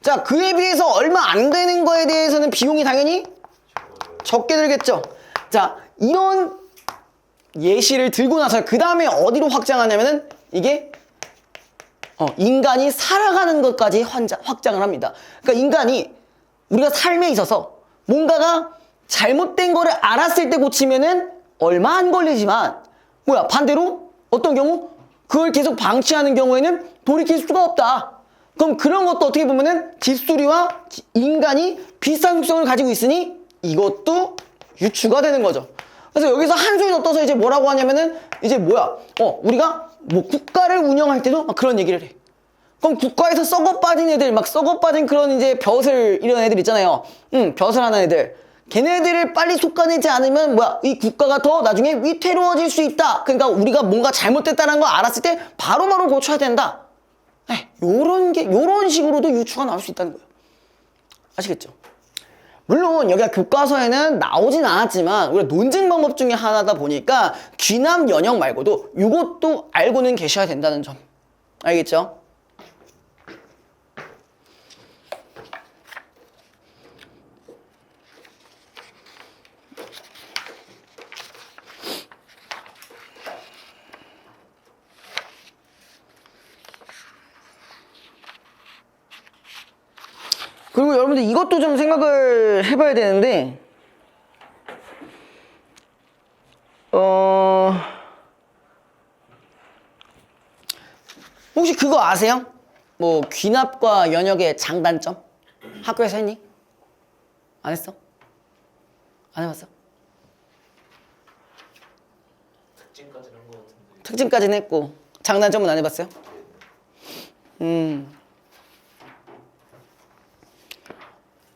자, 그에 비해서 얼마 안 되는 거에 대해서는 비용이 당연히 적게 들겠죠. 자, 이런 예시를 들고 나서 그 다음에 어디로 확장하냐면은 이게 인간이 살아가는 것까지 확장을 합니다. 그러니까 인간이 우리가 삶에 있어서 뭔가가 잘못된 거를 알았을 때 고치면은 얼마 안 걸리지만 반대로 어떤 경우 그걸 계속 방치하는 경우에는 돌이킬 수가 없다. 그럼 그런 것도 어떻게 보면은 집수리와 인간이 비슷한 속성을 가지고 있으니 이것도 유추가 되는 거죠. 그래서 여기서 한 소리 더 떠서 이제 뭐라고 하냐면은 이제 우리가 뭐 국가를 운영할 때도 막 그런 얘기를 해. 그럼 국가에서 썩어 빠진 애들, 막 썩어 빠진 그런 이제 벼슬 이런 애들 있잖아요. 벼슬 하는 애들. 걔네들을 빨리 솎아내지 않으면 이 국가가 더 나중에 위태로워질 수 있다. 그러니까 우리가 뭔가 잘못됐다는 거 알았을 때 바로바로 고쳐야 된다. 요런 식으로도 유추가 나올 수 있다는 거예요. 아시겠죠? 물론 여기가 교과서에는 나오진 않았지만 우리가 논증 방법 중에 하나다 보니까 귀납 연역 말고도 이것도 알고는 계셔야 된다는 점. 알겠죠? 그리고 여러분들 이것도 좀 생각을 해봐야 되는데 혹시 그거 아세요? 뭐 귀납과 연역의 장단점? 학교에서 했니? 안 했어? 안 해봤어? 특징까지는 한 것 같은데. 특징까지는 했고 장단점은 안 해봤어요?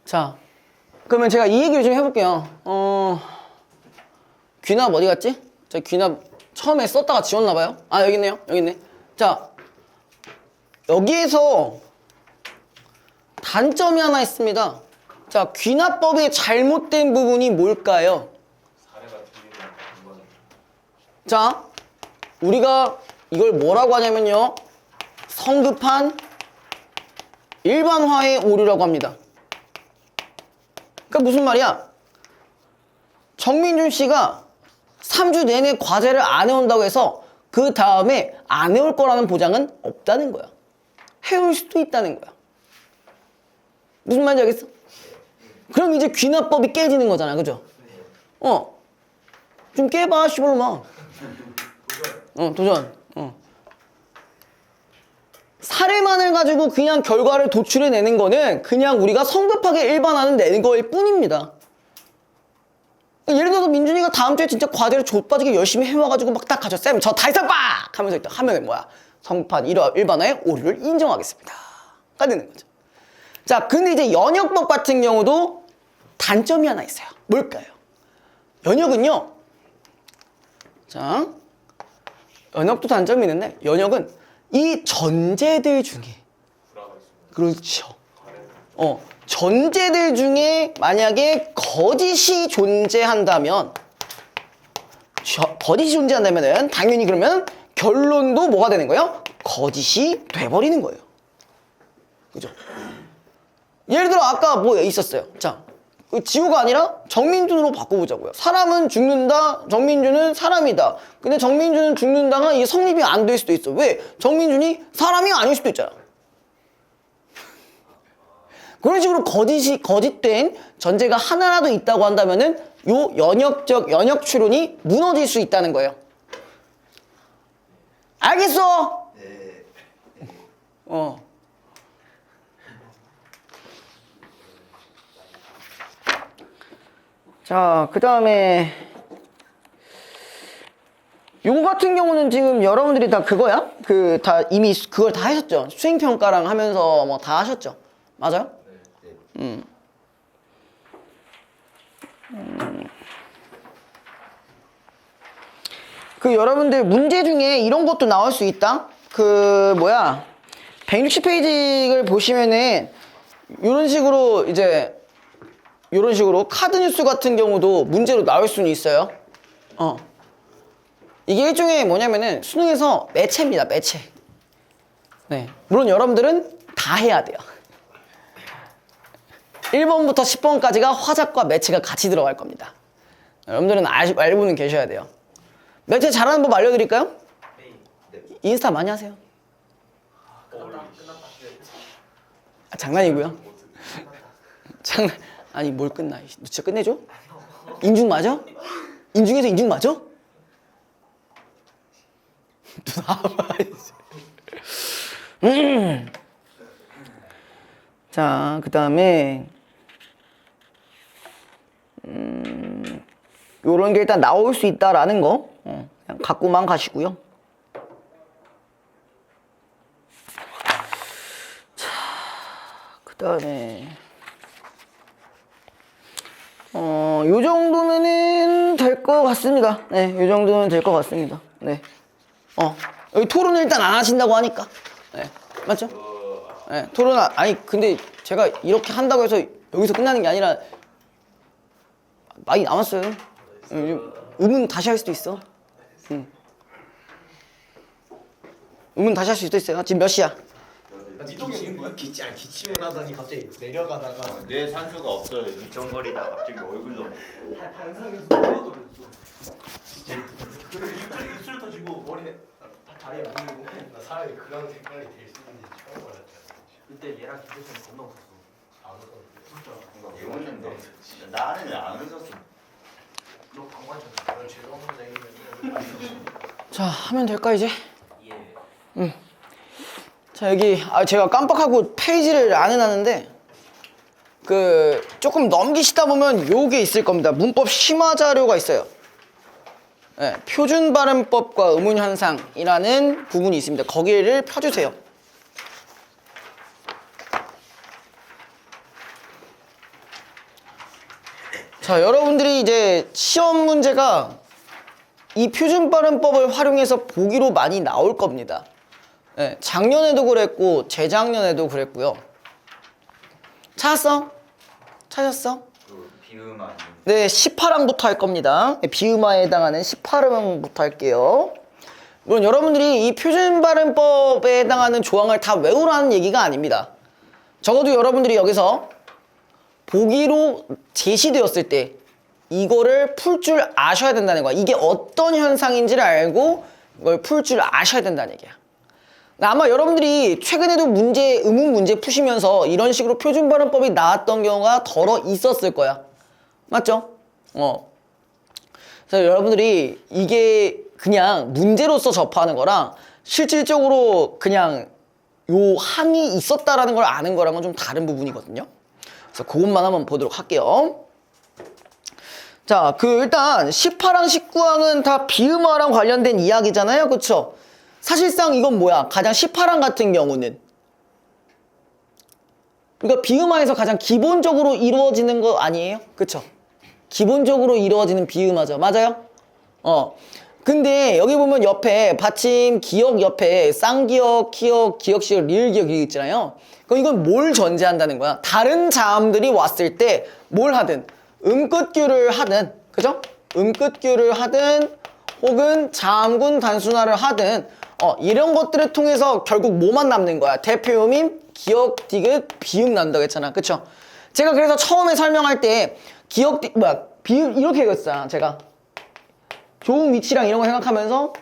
자, 그러면 제가 이 얘기를 좀 해볼게요. 귀납 어디 갔지? 저 귀납 처음에 썼다가 지웠나봐요. 아, 여기 있네요. 여기 있네. 자, 여기에서 단점이 하나 있습니다. 자, 귀납법의 잘못된 부분이 뭘까요? 사례가 틀리는 건 자, 우리가 이걸 뭐라고 하냐면요. 성급한 일반화의 오류라고 합니다. 그러니까 무슨 말이야? 정민준 씨가 3주 내내 과제를 안 해온다고 해서 그 다음에 안 해올 거라는 보장은 없다는 거야. 해올 수도 있다는 거야. 무슨 말인지 알겠어? 그럼 이제 귀납법이 깨지는 거잖아. 그죠? 좀 깨봐, 시벌로만. 도전. 사례만을 가지고 그냥 결과를 도출해내는 거는 그냥 우리가 성급하게 일반화는 내는 거일 뿐입니다. 예를 들어서 민준이가 다음 주에 진짜 과제를 좆빠지게 열심히 해와가지고 막 딱 가져. 쌤, 저 다 했어, 빡! 하면서 일단 하면은 성급한 일반화의 오류를 인정하겠습니다. 가 되는 거죠. 자, 근데 이제 연역법 같은 경우도 단점이 하나 있어요. 뭘까요? 연역은요. 자, 연역도 단점이 있는데 연역은 이 전제들 중에 불화가 있습니다. 그렇죠. 전제들 중에 만약에 거짓이 존재한다면은 당연히 그러면 결론도 뭐가 되는 거예요? 거짓이 돼버리는 거예요. 그죠? 예를 들어 아까 뭐 있었어요. 자, 지우가 아니라 정민준으로 바꿔보자고요. 사람은 죽는다, 정민준은 사람이다. 근데 정민준은 죽는다가 이게 성립이 안 될 수도 있어. 왜? 정민준이 사람이 아닐 수도 있잖아. 그런 식으로 거짓된 전제가 하나라도 있다고 한다면은 요 연역 추론이 무너질 수 있다는 거예요. 알겠어? 네. 자, 그 다음에 요거 같은 경우는 지금 여러분들이 다 그거야? 이미 그걸 다 하셨죠? 수행평가랑 하면서 뭐 다 하셨죠? 맞아요? 그 여러분들 문제 중에 이런 것도 나올 수 있다. 그 뭐야 160페이지를 보시면은 이런 식으로 이제 이런 식으로 카드 뉴스 같은 경우도 문제로 나올 수는 있어요. 이게 일종의 뭐냐면은 수능에서 매체입니다. 매체. 네. 물론 여러분들은 다 해야 돼요. 1번부터 10번까지가 화작과 매체가 같이 들어갈 겁니다. 여러분들은 알고는 계셔야 돼요. 매체 잘하는 법 알려드릴까요? 인스타 많이 하세요. 끝났다. 아, 장난이고요. 장난. 아니 뭘 끝나? 너 진짜 끝내줘? 인중 맞아? 인중에서 인중 맞아? 자, 그 다음에 요런 게 일단 나올 수 있다라는 거 그냥 갖고만 가시고요. 자, 그 다음에 요 정도면은 될 것 같습니다. 네, 요 정도면 될 것 같습니다. 네. 여기 토론을 일단 안 하신다고 하니까. 네, 맞죠? 네, 토론, 아니, 근데 제가 이렇게 한다고 해서 여기서 끝나는 게 아니라 많이 남았어요. 의문 다시 할 수도 있어. 의문 다시 할 수도 있어요. 지금 몇 시야? 이동이 있는 거야? 기침을 하더니 갑자기 내려가다가 뇌 산소가 없어요. 일정거리다 갑자기 얼굴도 반상에서 떨어졌어. 진짜 입술 터지고 머리에 다리에 물리고 나 사람이 그런 색깔이 될 수 있는지 처음 알았잖아. 그때 얘랑 기대서 겁나 웃었어. 안 웃었는데 진짜. 이러는데 나는 안 웃었어. 너 방관쳤어. 넌 죄송합니다 이러면 자, 하면 될까, 이제? 예. 자, 여기, 제가 깜빡하고 페이지를 안 해놨는데, 조금 넘기시다 보면 요게 있을 겁니다. 문법 심화 자료가 있어요. 네, 표준 발음법과 의문 현상이라는 부분이 있습니다. 거기를 펴주세요. 자, 여러분들이 이제 시험 문제가 이 표준 발음법을 활용해서 보기로 많이 나올 겁니다. 네, 작년에도 그랬고 재작년에도 그랬고요. 찾았어? 찾았어? 그 비음 아니면 네, 18항부터 할 겁니다. 비음화에 해당하는 18항부터 할게요. 물론 여러분들이 이 표준 발음법에 해당하는 조항을 다 외우라는 얘기가 아닙니다. 적어도 여러분들이 여기서 보기로 제시되었을 때 이거를 풀 줄 아셔야 된다는 거야. 이게 어떤 현상인지를 알고 이걸 풀 줄 아셔야 된다는 얘기야. 아마 여러분들이 최근에도 의문 문제 푸시면서 이런 식으로 표준 발음법이 나왔던 경우가 덜어 있었을 거야. 맞죠? 그래서 여러분들이 이게 그냥 문제로서 접하는 거랑 실질적으로 그냥 요 항이 있었다라는 걸 아는 거랑은 좀 다른 부분이거든요. 그래서 그것만 한번 보도록 할게요. 자, 일단 18항, 19항은 다 비음화랑 관련된 이야기잖아요. 그쵸? 사실상 이건 뭐야? 가장 18항 같은 경우는 그러니까 비음화에서 가장 기본적으로 이루어지는 거 아니에요? 그쵸? 기본적으로 이루어지는 비음화죠. 맞아요? 근데 여기 보면 옆에 받침 기역 옆에 쌍기역, 키역, 기역시역, 리을기역이 있잖아요. 그럼 이건 뭘 전제한다는 거야? 다른 자음들이 왔을 때 뭘 하든 음끝규를 하든, 그죠? 음끝규를 하든 혹은 자음군 단순화를 하든 이런 것들을 통해서 결국 뭐만 남는 거야? 대표음인 기역, 디귿, 비음 난다고 했잖아. 그쵸? 제가 그래서 처음에 설명할 때 기역, 비음 이렇게 얘기했잖아. 제가 좋은 위치랑 이런 거 생각하면서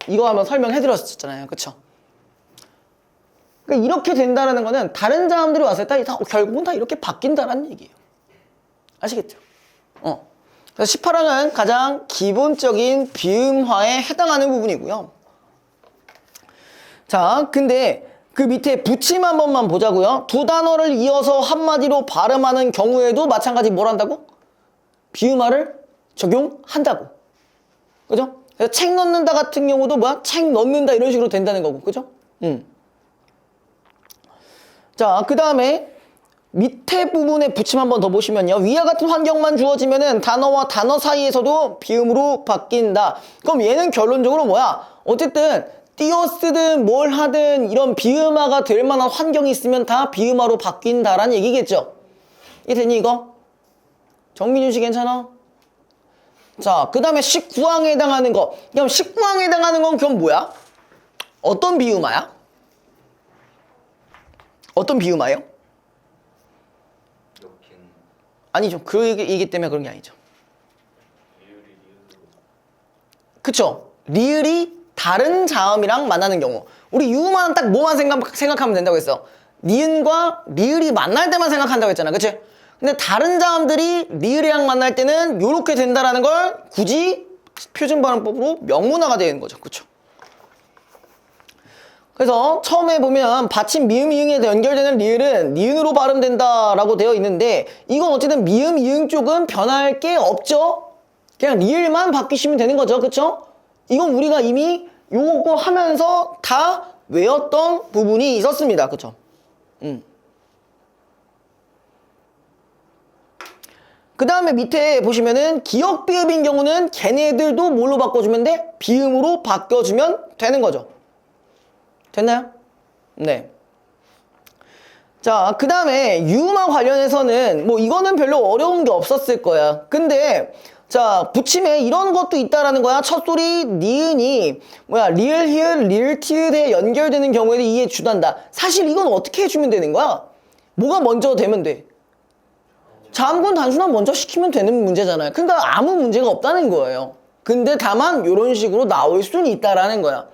이거 한번 설명해 드렸었잖아요. 그쵸? 그러니까 이렇게 된다는 거는 다른 자음들이 왔을 때 결국은 다 이렇게 바뀐다는 얘기예요. 아시겠죠? 그래서 18항은 가장 기본적인 비음화에 해당하는 부분이고요. 자, 근데 그 밑에 붙임 한 번만 보자고요. 두 단어를 이어서 한마디로 발음하는 경우에도 마찬가지 뭘 한다고? 비음화를 적용한다고. 그죠? 그래서 책 넣는다 같은 경우도 뭐야? 책 넣는다 이런 식으로 된다는 거고. 그죠? 자, 그 다음에 밑에 부분에 붙임 한번 더 보시면요. 위와 같은 환경만 주어지면은 단어와 단어 사이에서도 비음으로 바뀐다. 그럼 얘는 결론적으로 뭐야? 어쨌든 띄어쓰든 뭘 하든 이런 비음화가 될 만한 환경이 있으면 다 비음화로 바뀐다라는 얘기겠죠. 이해되니 이거? 정민준 씨 괜찮아? 자, 그 다음에 19항에 해당하는 거. 그럼 19항에 해당하는 건 그럼 뭐야? 어떤 비음화야? 어떤 비음화예요? 이렇게 아니죠. 그 얘기 때문에 그런 게 아니죠. 그쵸? 리을이 다른 자음이랑 만나는 경우. 우리 유음화는 딱 뭐만 생각하면 된다고 했어? 니은과 리을이 만날 때만 생각한다고 했잖아. 그치? 근데 다른 자음들이 리을이랑 만날 때는 요렇게 된다라는 걸 굳이 표준발음법으로 명문화가 되는 거죠. 그쵸? 그래서 처음에 보면 받침 미음, 이응에 연결되는 리을은 니은으로 발음된다라고 되어 있는데 이건 어쨌든 미음, 이응 쪽은 변할 게 없죠? 그냥 리을만 바뀌시면 되는 거죠. 그쵸? 이건 우리가 이미 요거 하면서 다 외웠던 부분이 있었습니다. 그쵸? 그 다음에 밑에 보시면은 기역 비읍인 경우는 걔네들도 뭘로 바꿔주면 돼? 비음으로 바꿔주면 되는 거죠. 됐나요? 네. 자, 그 다음에 유음화 관련해서는 뭐 이거는 별로 어려운 게 없었을 거야. 근데 자, 붙임에 이런 것도 있다라는 거야. 첫 소리 니은이 뭐야 리을, 히읗, 리을, 티읕에 연결되는 경우에는 이에 주단다. 사실 이건 어떻게 해주면 되는 거야? 뭐가 먼저 되면 돼? 자음군 단순한 먼저 시키면 되는 문제잖아요. 그러니까 아무 문제가 없다는 거예요. 근데 다만 이런 식으로 나올 수는 있다라는 거야.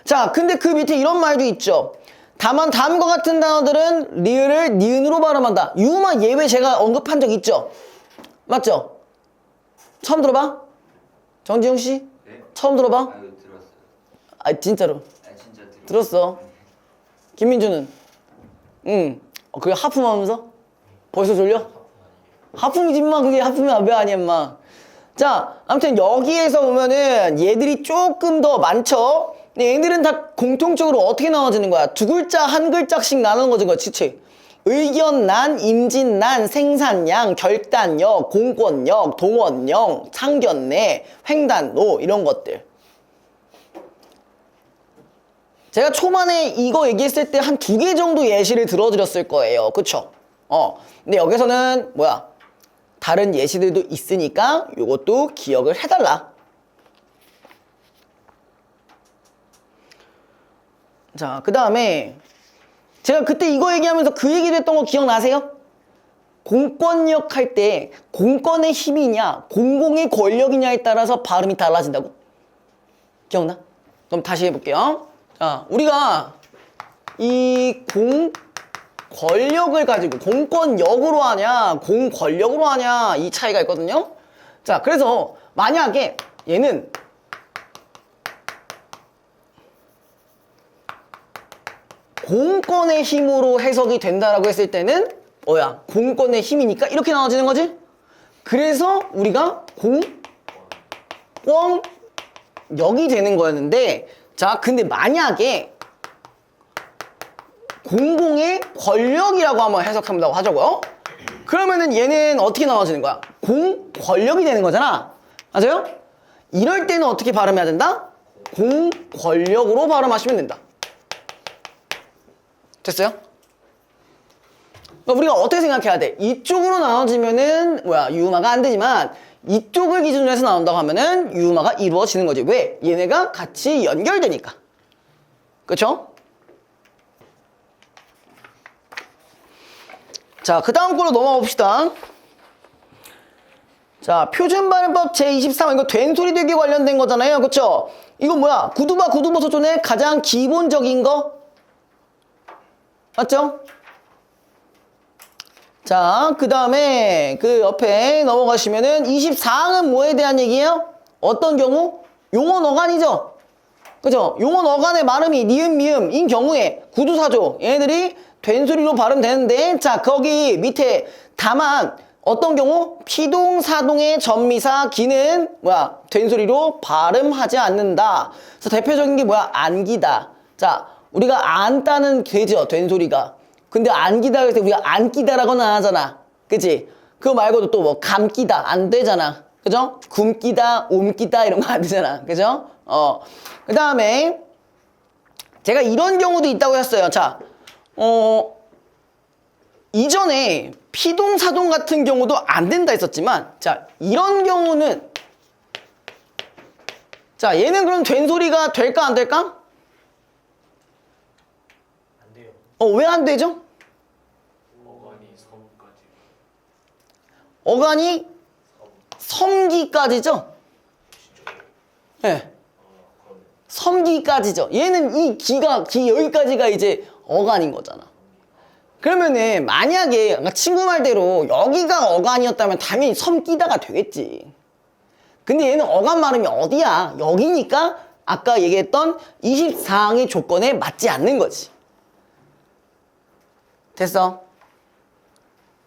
자, 근데 그 밑에 이런 말도 있죠. 다만 다음과 같은 단어들은 리을을 니은으로 발음한다. 유음화 예외 제가 언급한 적 있죠? 맞죠? 처음 들어봐? 정지용 씨? 네? 처음 들어봐? 아 이거 들었어요. 아 진짜로 아 진짜 들었어. 김민주는? 응. 그게 하품하면서? 벌써 졸려? 하품이지 마. 그게 하품이 왜 아니야 마. 자, 아무튼 여기에서 보면은 얘들이 조금 더 많죠? 근데 얘들은 다 공통적으로 어떻게 나눠지는 거야? 두 글자 한 글자씩 나눠진 거야. 지체. 의견난, 임진난, 생산량, 결단력, 공권력, 동원령, 창견내, 횡단로 이런 것들. 제가 초반에 이거 얘기했을 때 한 2개 정도 예시를 들어드렸을 거예요. 그쵸? 근데 여기서는 뭐야? 다른 예시들도 있으니까 이것도 기억을 해달라. 자, 그 다음에 제가 그때 이거 얘기하면서 그 얘기를 했던 거 기억나세요? 공권력 할 때 공권의 힘이냐 공공의 권력이냐에 따라서 발음이 달라진다고? 기억나? 그럼 다시 해볼게요. 자, 우리가 이 권력을 가지고 공권력으로 하냐 공권력으로 하냐 이 차이가 있거든요. 자, 그래서 만약에 얘는 공권의 힘으로 해석이 된다라고 했을 때는 뭐야? 공권의 힘이니까 이렇게 나눠지는 거지? 그래서 우리가 공권력이 되는 거였는데 자, 근데 만약에 공공의 권력이라고 한번 해석한다고 하자고요. 그러면은 얘는 어떻게 나눠지는 거야? 공권력이 되는 거잖아. 맞아요? 이럴 때는 어떻게 발음해야 된다? 공권력으로 발음하시면 된다. 됐어요? 그러니까 우리가 어떻게 생각해야 돼? 이쪽으로 나눠지면은 뭐야 유음화가 안 되지만 이쪽을 기준으로 해서 나온다고 하면은 유음화가 이루어지는 거지. 왜? 얘네가 같이 연결되니까. 그쵸? 자, 그 다음 거로 넘어가 봅시다. 자, 표준발음법 제23 이거 된소리 되기 관련된 거잖아요. 그쵸? 이거 뭐야? 구두버섯존의 가장 기본적인 거 맞죠? 자, 그 다음에 그 옆에 넘어가시면은 24항은 뭐에 대한 얘기예요? 어떤 경우? 용언 어간이죠? 그죠? 용언 어간의 발음이 니은 미음인 경우에 구두사조 얘네들이 된소리로 발음되는데 자, 거기 밑에 다만 어떤 경우? 피동사동의 전미사 기는 뭐야? 된소리로 발음하지 않는다. 그래서 대표적인 게 뭐야? 안기다. 자, 우리가 안다는 되죠, 된소리가. 근데 안기다 그래서 우리가 안기다라고는 하잖아. 그치? 그거 말고도 또 뭐 감기다 안 되잖아. 그죠? 굶기다, 옮기다 이런 거 안 되잖아. 그죠? 그 다음에 제가 이런 경우도 있다고 했어요. 자, 이전에 피동사동 같은 경우도 안 된다 했었지만, 자, 이런 경우는, 자, 얘는 그럼 된 소리가 될까 안 될까? 안 돼요. 왜 안 되죠? 어간이 섬까지. 어간이 섬기까지죠? 네. 섬기까지죠. 얘는 이 기가, 여기까지가 이제 어간인 거잖아. 그러면은 만약에 아까 친구 말대로 여기가 어간이었다면 당연히 섬기다가 되겠지. 근데 얘는 어간 발음이 어디야? 여기니까 아까 얘기했던 24항의 조건에 맞지 않는 거지. 됐어?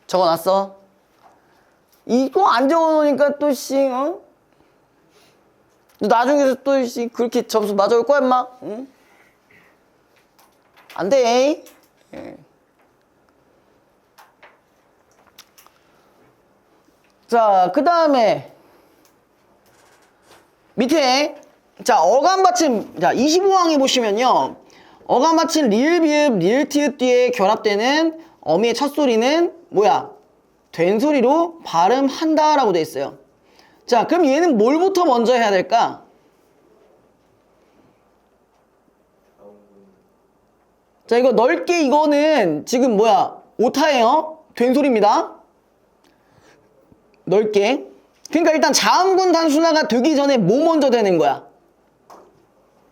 적어놨어? 이거 안 적어놓으니까 또 너 나중에서 또 그렇게 점수 맞아올 거야 임마? 응? 안 돼. 예. 자, 그 다음에 밑에 자 어감 받침 자 25항에 보시면요 어감 받침 리을 비읍 리을 티읕 뒤에 결합되는 어미의 첫 소리는 뭐야? 된 소리로 발음한다 라고 돼 있어요. 자 그럼 얘는 뭘부터 먼저 해야 될까? 자 이거 넓게 이거는 지금 뭐야? 오타예요. 된 소리입니다. 넓게. 그러니까 일단 자음군 단순화가 되기 전에 뭐 먼저 되는 거야?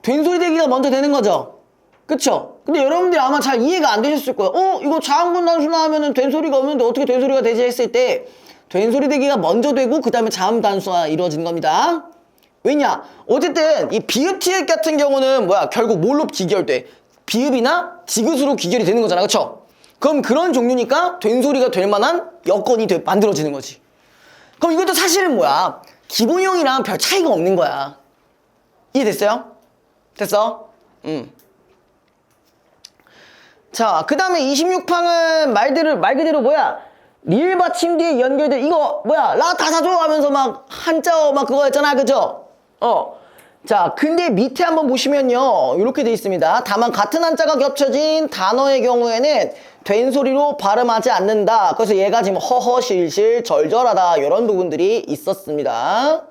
된 소리 되기가 먼저 되는 거죠? 그쵸? 근데 여러분들이 아마 잘 이해가 안 되셨을 거예요. 이거 자음군 단순화 하면은 된 소리가 없는데 어떻게 된 소리가 되지 했을 때 된 소리 되기가 먼저 되고 그 다음에 자음 단순화가 이루어지는 겁니다. 왜냐? 어쨌든 이 비읍 티읕 같은 경우는 뭐야? 결국 뭘로 귀결돼? 비읍이나 디귿으로 귀결이 되는 거잖아. 그쵸? 그럼 그런 종류니까 된 소리가 될 만한 여건이 만들어지는 거지. 그럼 이것도 사실은 뭐야? 기본형이랑 별 차이가 없는 거야. 이해됐어요? 됐어? 자, 그 다음에 26항은 말 그대로 뭐야? 리을 받침 뒤에 연결된 이거 뭐야? 라 다사조 하면서 막 한자어 막 그거 했잖아. 그죠? 자, 근데 밑에 한번 보시면요. 이렇게 돼 있습니다. 다만 같은 한자가 겹쳐진 단어의 경우에는 된 소리로 발음하지 않는다. 그래서 얘가 지금 허허실실 절절하다 이런 부분들이 있었습니다.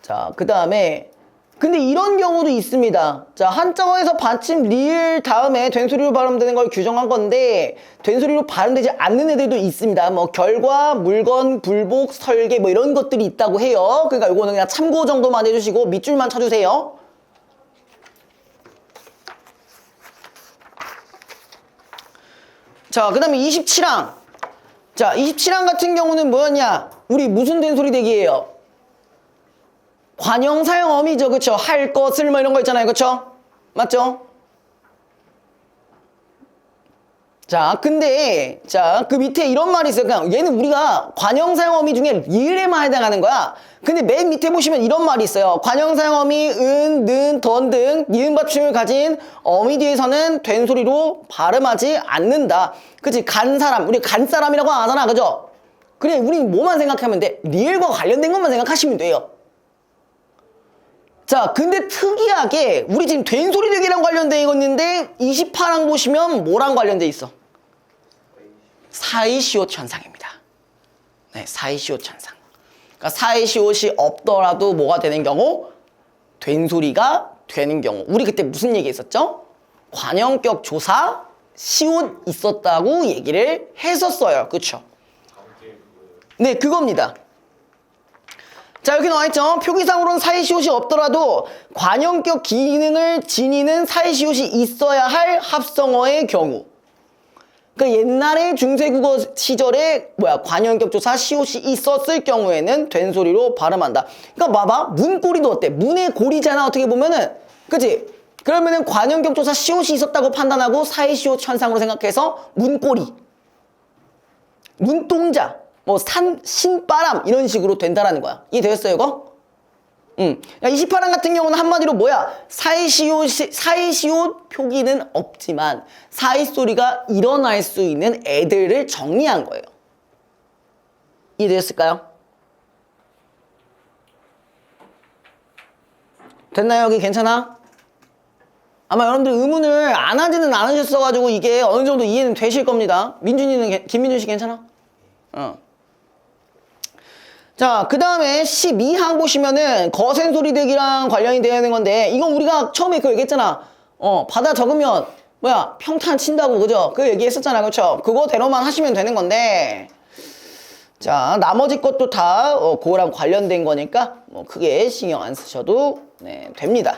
자, 그 다음에 근데 이런 경우도 있습니다. 자, 한자어에서 받침 리을 다음에 된 소리로 발음되는 걸 규정한 건데 된 소리로 발음되지 않는 애들도 있습니다. 뭐 결과, 물건, 불복, 설계 뭐 이런 것들이 있다고 해요. 그러니까 이거는 그냥 참고 정도만 해주시고 밑줄만 쳐주세요. 자, 그 다음에 27항. 자, 27항 같은 경우는 뭐였냐? 우리 무슨 된 소리 대기예요? 관형 사용 어미죠. 그쵸? 할 것을 뭐 이런 거 있잖아요. 그쵸? 맞죠? 자, 근데 자, 그 밑에 이런 말이 있어요. 그냥 얘는 우리가 관형 사용 어미 중에 리을에만 해당하는 거야. 근데 맨 밑에 보시면 이런 말이 있어요. 관형 사용 어미 은, 는, 던 등 니은 받침을 가진 어미 뒤에서는 된 소리로 발음하지 않는다. 그치? 간 사람. 우리 간 사람이라고 안 하잖아. 그죠? 그래, 우린 뭐만 생각하면 돼? 리을과 관련된 것만 생각하시면 돼요. 자, 근데 특이하게 우리 지금 된 소리 되기랑 관련돼 있는데 28항 보시면 뭐랑 관련돼 있어? 사이시옷 현상입니다. 네, 사이시옷 현상. 그러니까 사이시옷이 없더라도 뭐가 되는 경우? 된 소리가 되는 경우. 우리 그때 무슨 얘기 했었죠? 관형격 조사 시옷 있었다고 얘기를 했었어요. 그쵸? 네, 그겁니다. 자, 여기 나와있죠? 표기상으로는 사이시옷이 없더라도 관형격 기능을 지니는 사이시옷이 있어야 할 합성어의 경우. 그러니까 옛날에 중세국어 시절에 관형격 조사 시옷이 있었을 경우에는 된 소리로 발음한다. 그러니까 봐봐. 문고리도 어때? 문의 고리잖아. 어떻게 보면은. 그치? 그러면은 관형격 조사 시옷이 있었다고 판단하고 사이시옷 현상으로 생각해서 문고리, 눈동자, 뭐 산, 신바람 이런 식으로 된다라는 거야. 이해되었어요 이거? 야, 28항 같은 경우는 한마디로 뭐야? 사이시옷 표기는 없지만 사이 소리가 일어날 수 있는 애들을 정리한 거예요. 이해되셨을까요? 됐나요? 여기 괜찮아? 아마 여러분들 의문을 안 하지는 않으셨어가지고 이게 어느 정도 이해는 되실 겁니다. 민준이는, 김민준 씨 괜찮아? 자, 그 다음에 12항 보시면은 거센 소리 대기랑 관련이 되어 있는 건데, 이건 우리가 처음에 그거 얘기했잖아. 받아 적으면, 뭐야, 평탄 친다고, 그죠? 그 얘기했었잖아, 그쵸? 그거대로만 하시면 되는 건데, 자, 나머지 것도 다 그거랑 관련된 거니까, 뭐, 크게 신경 안 쓰셔도, 네, 됩니다.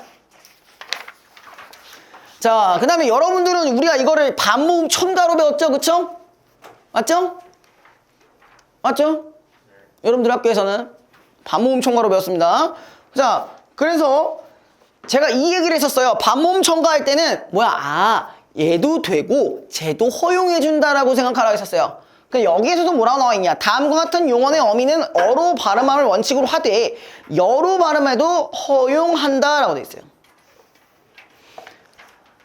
자, 그 다음에 여러분들은 우리가 이거를 반모음 첨가로 배웠죠, 그쵸? 맞죠? 맞죠? 여러분들 학교에서는 반모음 첨가로 배웠습니다. 자, 그래서 제가 이 얘기를 했었어요. 반모음 첨가할 때는 뭐야, 얘도 되고 쟤도 허용해준다라고 생각하라고 했었어요. 여기에서도 뭐라고 나와 있냐, 다음과 같은 용언의 어미는 어로 발음함을 원칙으로 하되 여로 발음해도 허용한다라고 돼 있어요.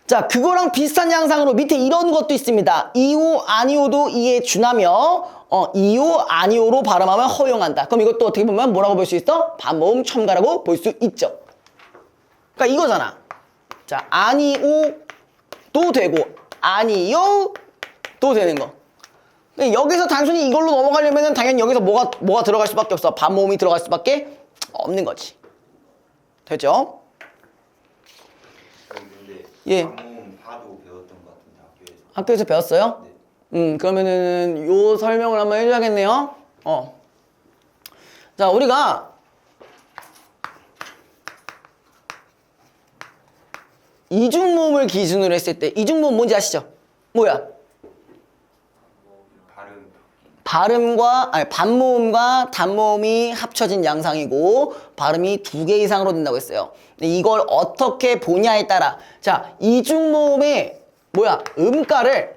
자, 그거랑 비슷한 양상으로 밑에 이런 것도 있습니다. 이오, 아니오도 이에 준하며 이오, 아니오로 발음하면 허용한다. 그럼 이것도 어떻게 보면 뭐라고 볼 수 있어? 반모음 첨가라고 볼 수 있죠. 그러니까 이거잖아. 자, 아니오도 되고 아니요도 되는 거. 그러니까 여기서 단순히 이걸로 넘어가려면 당연히 여기서 뭐가 들어갈 수밖에 없어. 반모음이 들어갈 수밖에 없는 거지. 됐죠? 근데 예. 반모음 파도 배웠던 것 같은데 학교에서. 학교에서 배웠어요? 네. 그러면은 요 설명을 한번 해줘야겠네요. 자, 우리가 이중모음을 기준으로 했을 때 이중모음 뭔지 아시죠? 뭐야? 반모음과 단모음이 합쳐진 양상이고 발음이 2개 이상으로 된다고 했어요. 근데 이걸 어떻게 보냐에 따라, 자, 이중모음의 뭐야, 음가를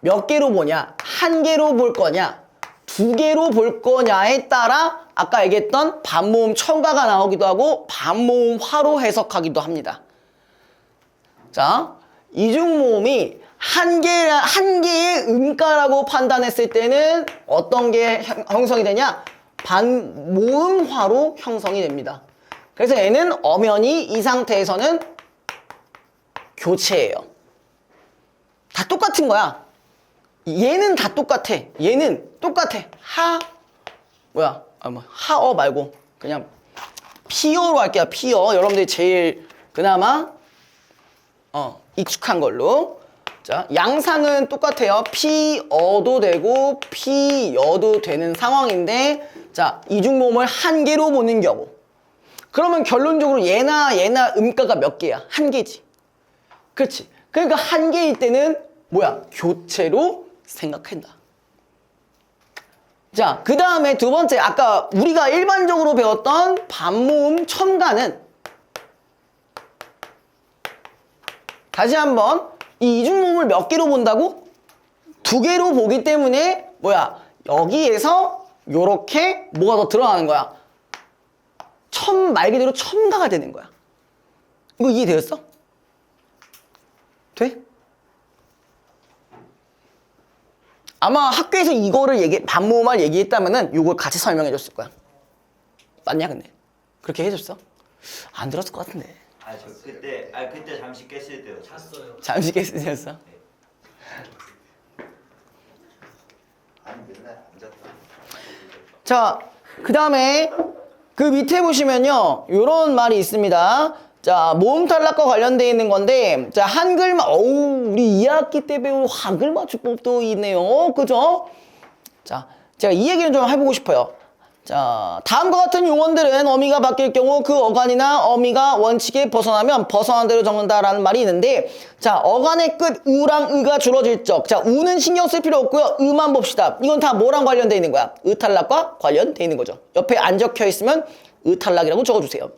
몇 개로 보냐, 1개로 볼 거냐, 2개로 볼 거냐에 따라 아까 얘기했던 반모음 첨가가 나오기도 하고 반모음화로 해석하기도 합니다. 자, 이중모음이 한 개의 음가라고 판단했을 때는 어떤 게 형성이 되냐? 반모음화로 형성이 됩니다. 그래서 얘는 엄연히 이 상태에서는 교체예요. 다 똑같은 거야. 얘는 다 똑같아. 얘는 똑같아. 하어 말고 그냥 피어로 할게요. 피어. 여러분들이 제일 그나마 익숙한 걸로. 자, 양상은 똑같아요. 피어도 되고 피여도 되는 상황인데, 자, 이중모음을 1개로 보는 경우. 그러면 결론적으로 얘나 음가가 몇 개야? 1개지. 그렇지. 그러니까 1개일 때는 뭐야? 교체로 생각한다. 자, 그 다음에 두 번째, 아까 우리가 일반적으로 배웠던 반모음 첨가는, 다시 한번, 이 이중모음을 몇 개로 본다고? 2개로 보기 때문에 뭐야, 여기에서 요렇게 뭐가 더 드러나는 거야? 말 그대로 첨가가 되는 거야. 이거 이해되었어? 돼? 아마 학교에서 이거를 반모음을 얘기했다면은 요걸 같이 설명해 줬을 거야. 맞냐 근데? 그렇게 해줬어? 안 들었을 것 같은데. 저 그때 잠시 깼을 때요. 잤어요. 잠시 깨쓰셨어? 아니 맨날 앉았다. 자, 그 다음에 그 밑에 보시면요, 요런 말이 있습니다. 자, 모음 탈락과 관련되어 있는 건데, 자, 우리 2학기 때 배운 한글 맞춤법도 있네요. 그죠? 자, 제가 이 얘기를 좀 해보고 싶어요. 자, 다음과 같은 용언들은 어미가 바뀔 경우 그 어간이나 어미가 원칙에 벗어나면 벗어난 대로 적는다라는 말이 있는데, 자, 어간의 끝 우랑 의가 줄어질 적. 자, 우는 신경 쓸 필요 없고요. 의만 봅시다. 이건 다 뭐랑 관련되어 있는 거야? 의탈락과 관련되어 있는 거죠. 옆에 안 적혀 있으면 의탈락이라고 적어주세요.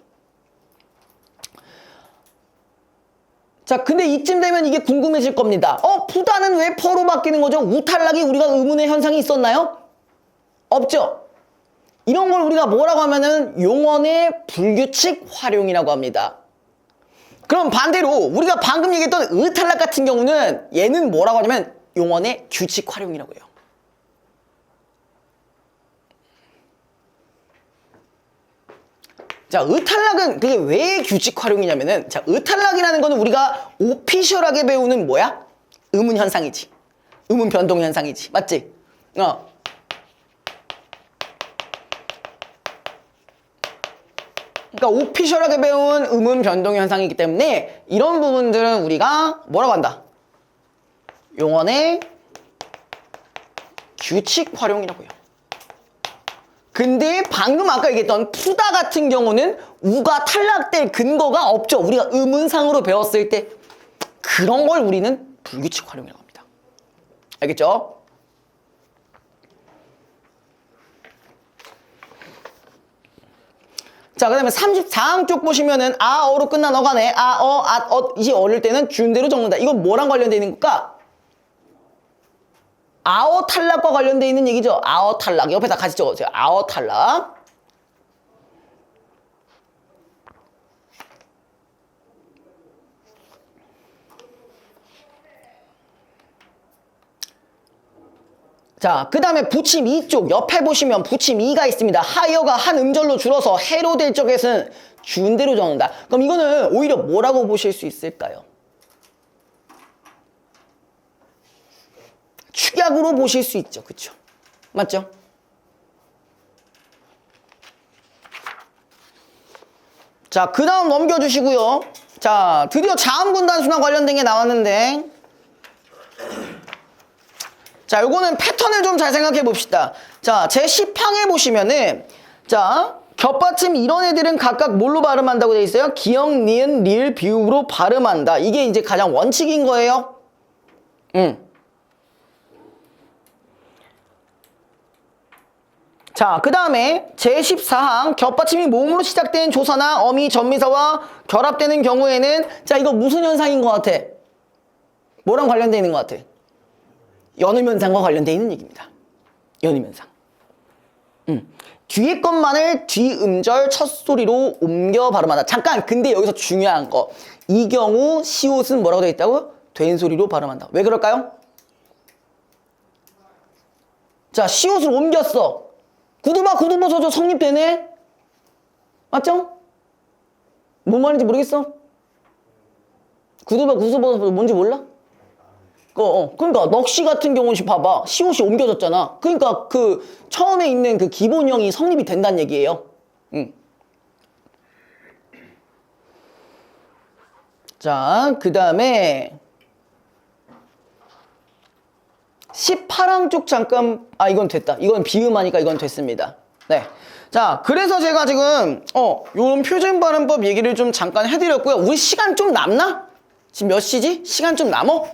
자, 근데 이쯤 되면 이게 궁금해질 겁니다. 푸다는 왜 퍼로 바뀌는 거죠? 우탈락이 우리가 의문의 현상이 있었나요? 없죠? 이런 걸 우리가 뭐라고 하면은 용언의 불규칙 활용이라고 합니다. 그럼 반대로 우리가 방금 얘기했던 의탈락 같은 경우는 얘는 뭐라고 하냐면 용언의 규칙 활용이라고 해요. 자, 의탈락은 그게 왜 규칙 활용이냐면은, 자, 의탈락이라는 거는 우리가 오피셜하게 배우는 뭐야? 의문 현상이지. 의문 변동 현상이지. 맞지? 그러니까 오피셜하게 배운 의문 변동 현상이기 때문에 이런 부분들은 우리가 뭐라고 한다? 용언의 규칙 활용이라고 해요. 근데 방금 아까 얘기했던 푸다 같은 경우는 우가 탈락될 근거가 없죠. 우리가 의문상으로 배웠을 때 그런 걸 우리는 불규칙 활용이라고 합니다. 알겠죠? 자, 그 다음에 34항 쪽 보시면은 어로 끝난 어가네. 이제 어릴 때는 준대로 적는다. 이건 뭐랑 관련되어 있는 걸까? 아어 탈락과 관련되어 있는 얘기죠. 아어 탈락. 옆에다 같이 적어주세요. 아어 탈락. 자, 그 다음에 붙임 2쪽 옆에 보시면 붙임 2가 있습니다. 하여가 한 음절로 줄어서 해로 될 적에서는 준대로 적는다. 그럼 이거는 오히려 뭐라고 보실 수 있을까요? 축약으로 보실 수 있죠. 그쵸? 맞죠? 자, 그 다음 넘겨주시고요. 자, 드디어 자음군 단수나 관련된 게 나왔는데, 자, 요거는 패턴을 좀 잘 생각해 봅시다. 자, 제 10항에 보시면은, 자, 겹받침 이런 애들은 각각 뭘로 발음한다고 돼 있어요? 기역, 니은, 리을, 비읍으로 발음한다. 이게 이제 가장 원칙인 거예요. 자, 그 다음에 제14항 겹받침이 모음으로 시작된 조사나 어미, 전미사와 결합되는 경우에는 자, 이거 무슨 현상인 것 같아? 뭐랑 관련되어 있는 것 같아? 연음현상과 관련되어 있는 얘기입니다. 연음현상. 뒤에 것만을 뒤음절 첫 소리로 옮겨 발음하다. 잠깐, 근데 여기서 중요한 거. 이 경우 시옷은 뭐라고 되어 있다고? 된 소리로 발음한다. 왜 그럴까요? 자, 시옷을 옮겼어. 구두바 구두버섯도 성립되네? 맞죠? 뭔 말인지 모르겠어? 구두바 구두버섯 뭔지 몰라? 그러니까 넋시 같은 경우는 봐봐. 시옷이 옮겨졌잖아. 그러니까 그 처음에 있는 그 기본형이 성립이 된다는 얘기예요. 자, 그 다음에 18항 쪽 잠깐, 이건 됐다. 이건 비음하니까 이건 됐습니다. 네. 자, 그래서 제가 지금, 요런 표준 발음법 얘기를 좀 잠깐 해드렸고요. 우리 시간 좀 남나? 지금 몇 시지? 시간 좀 남어?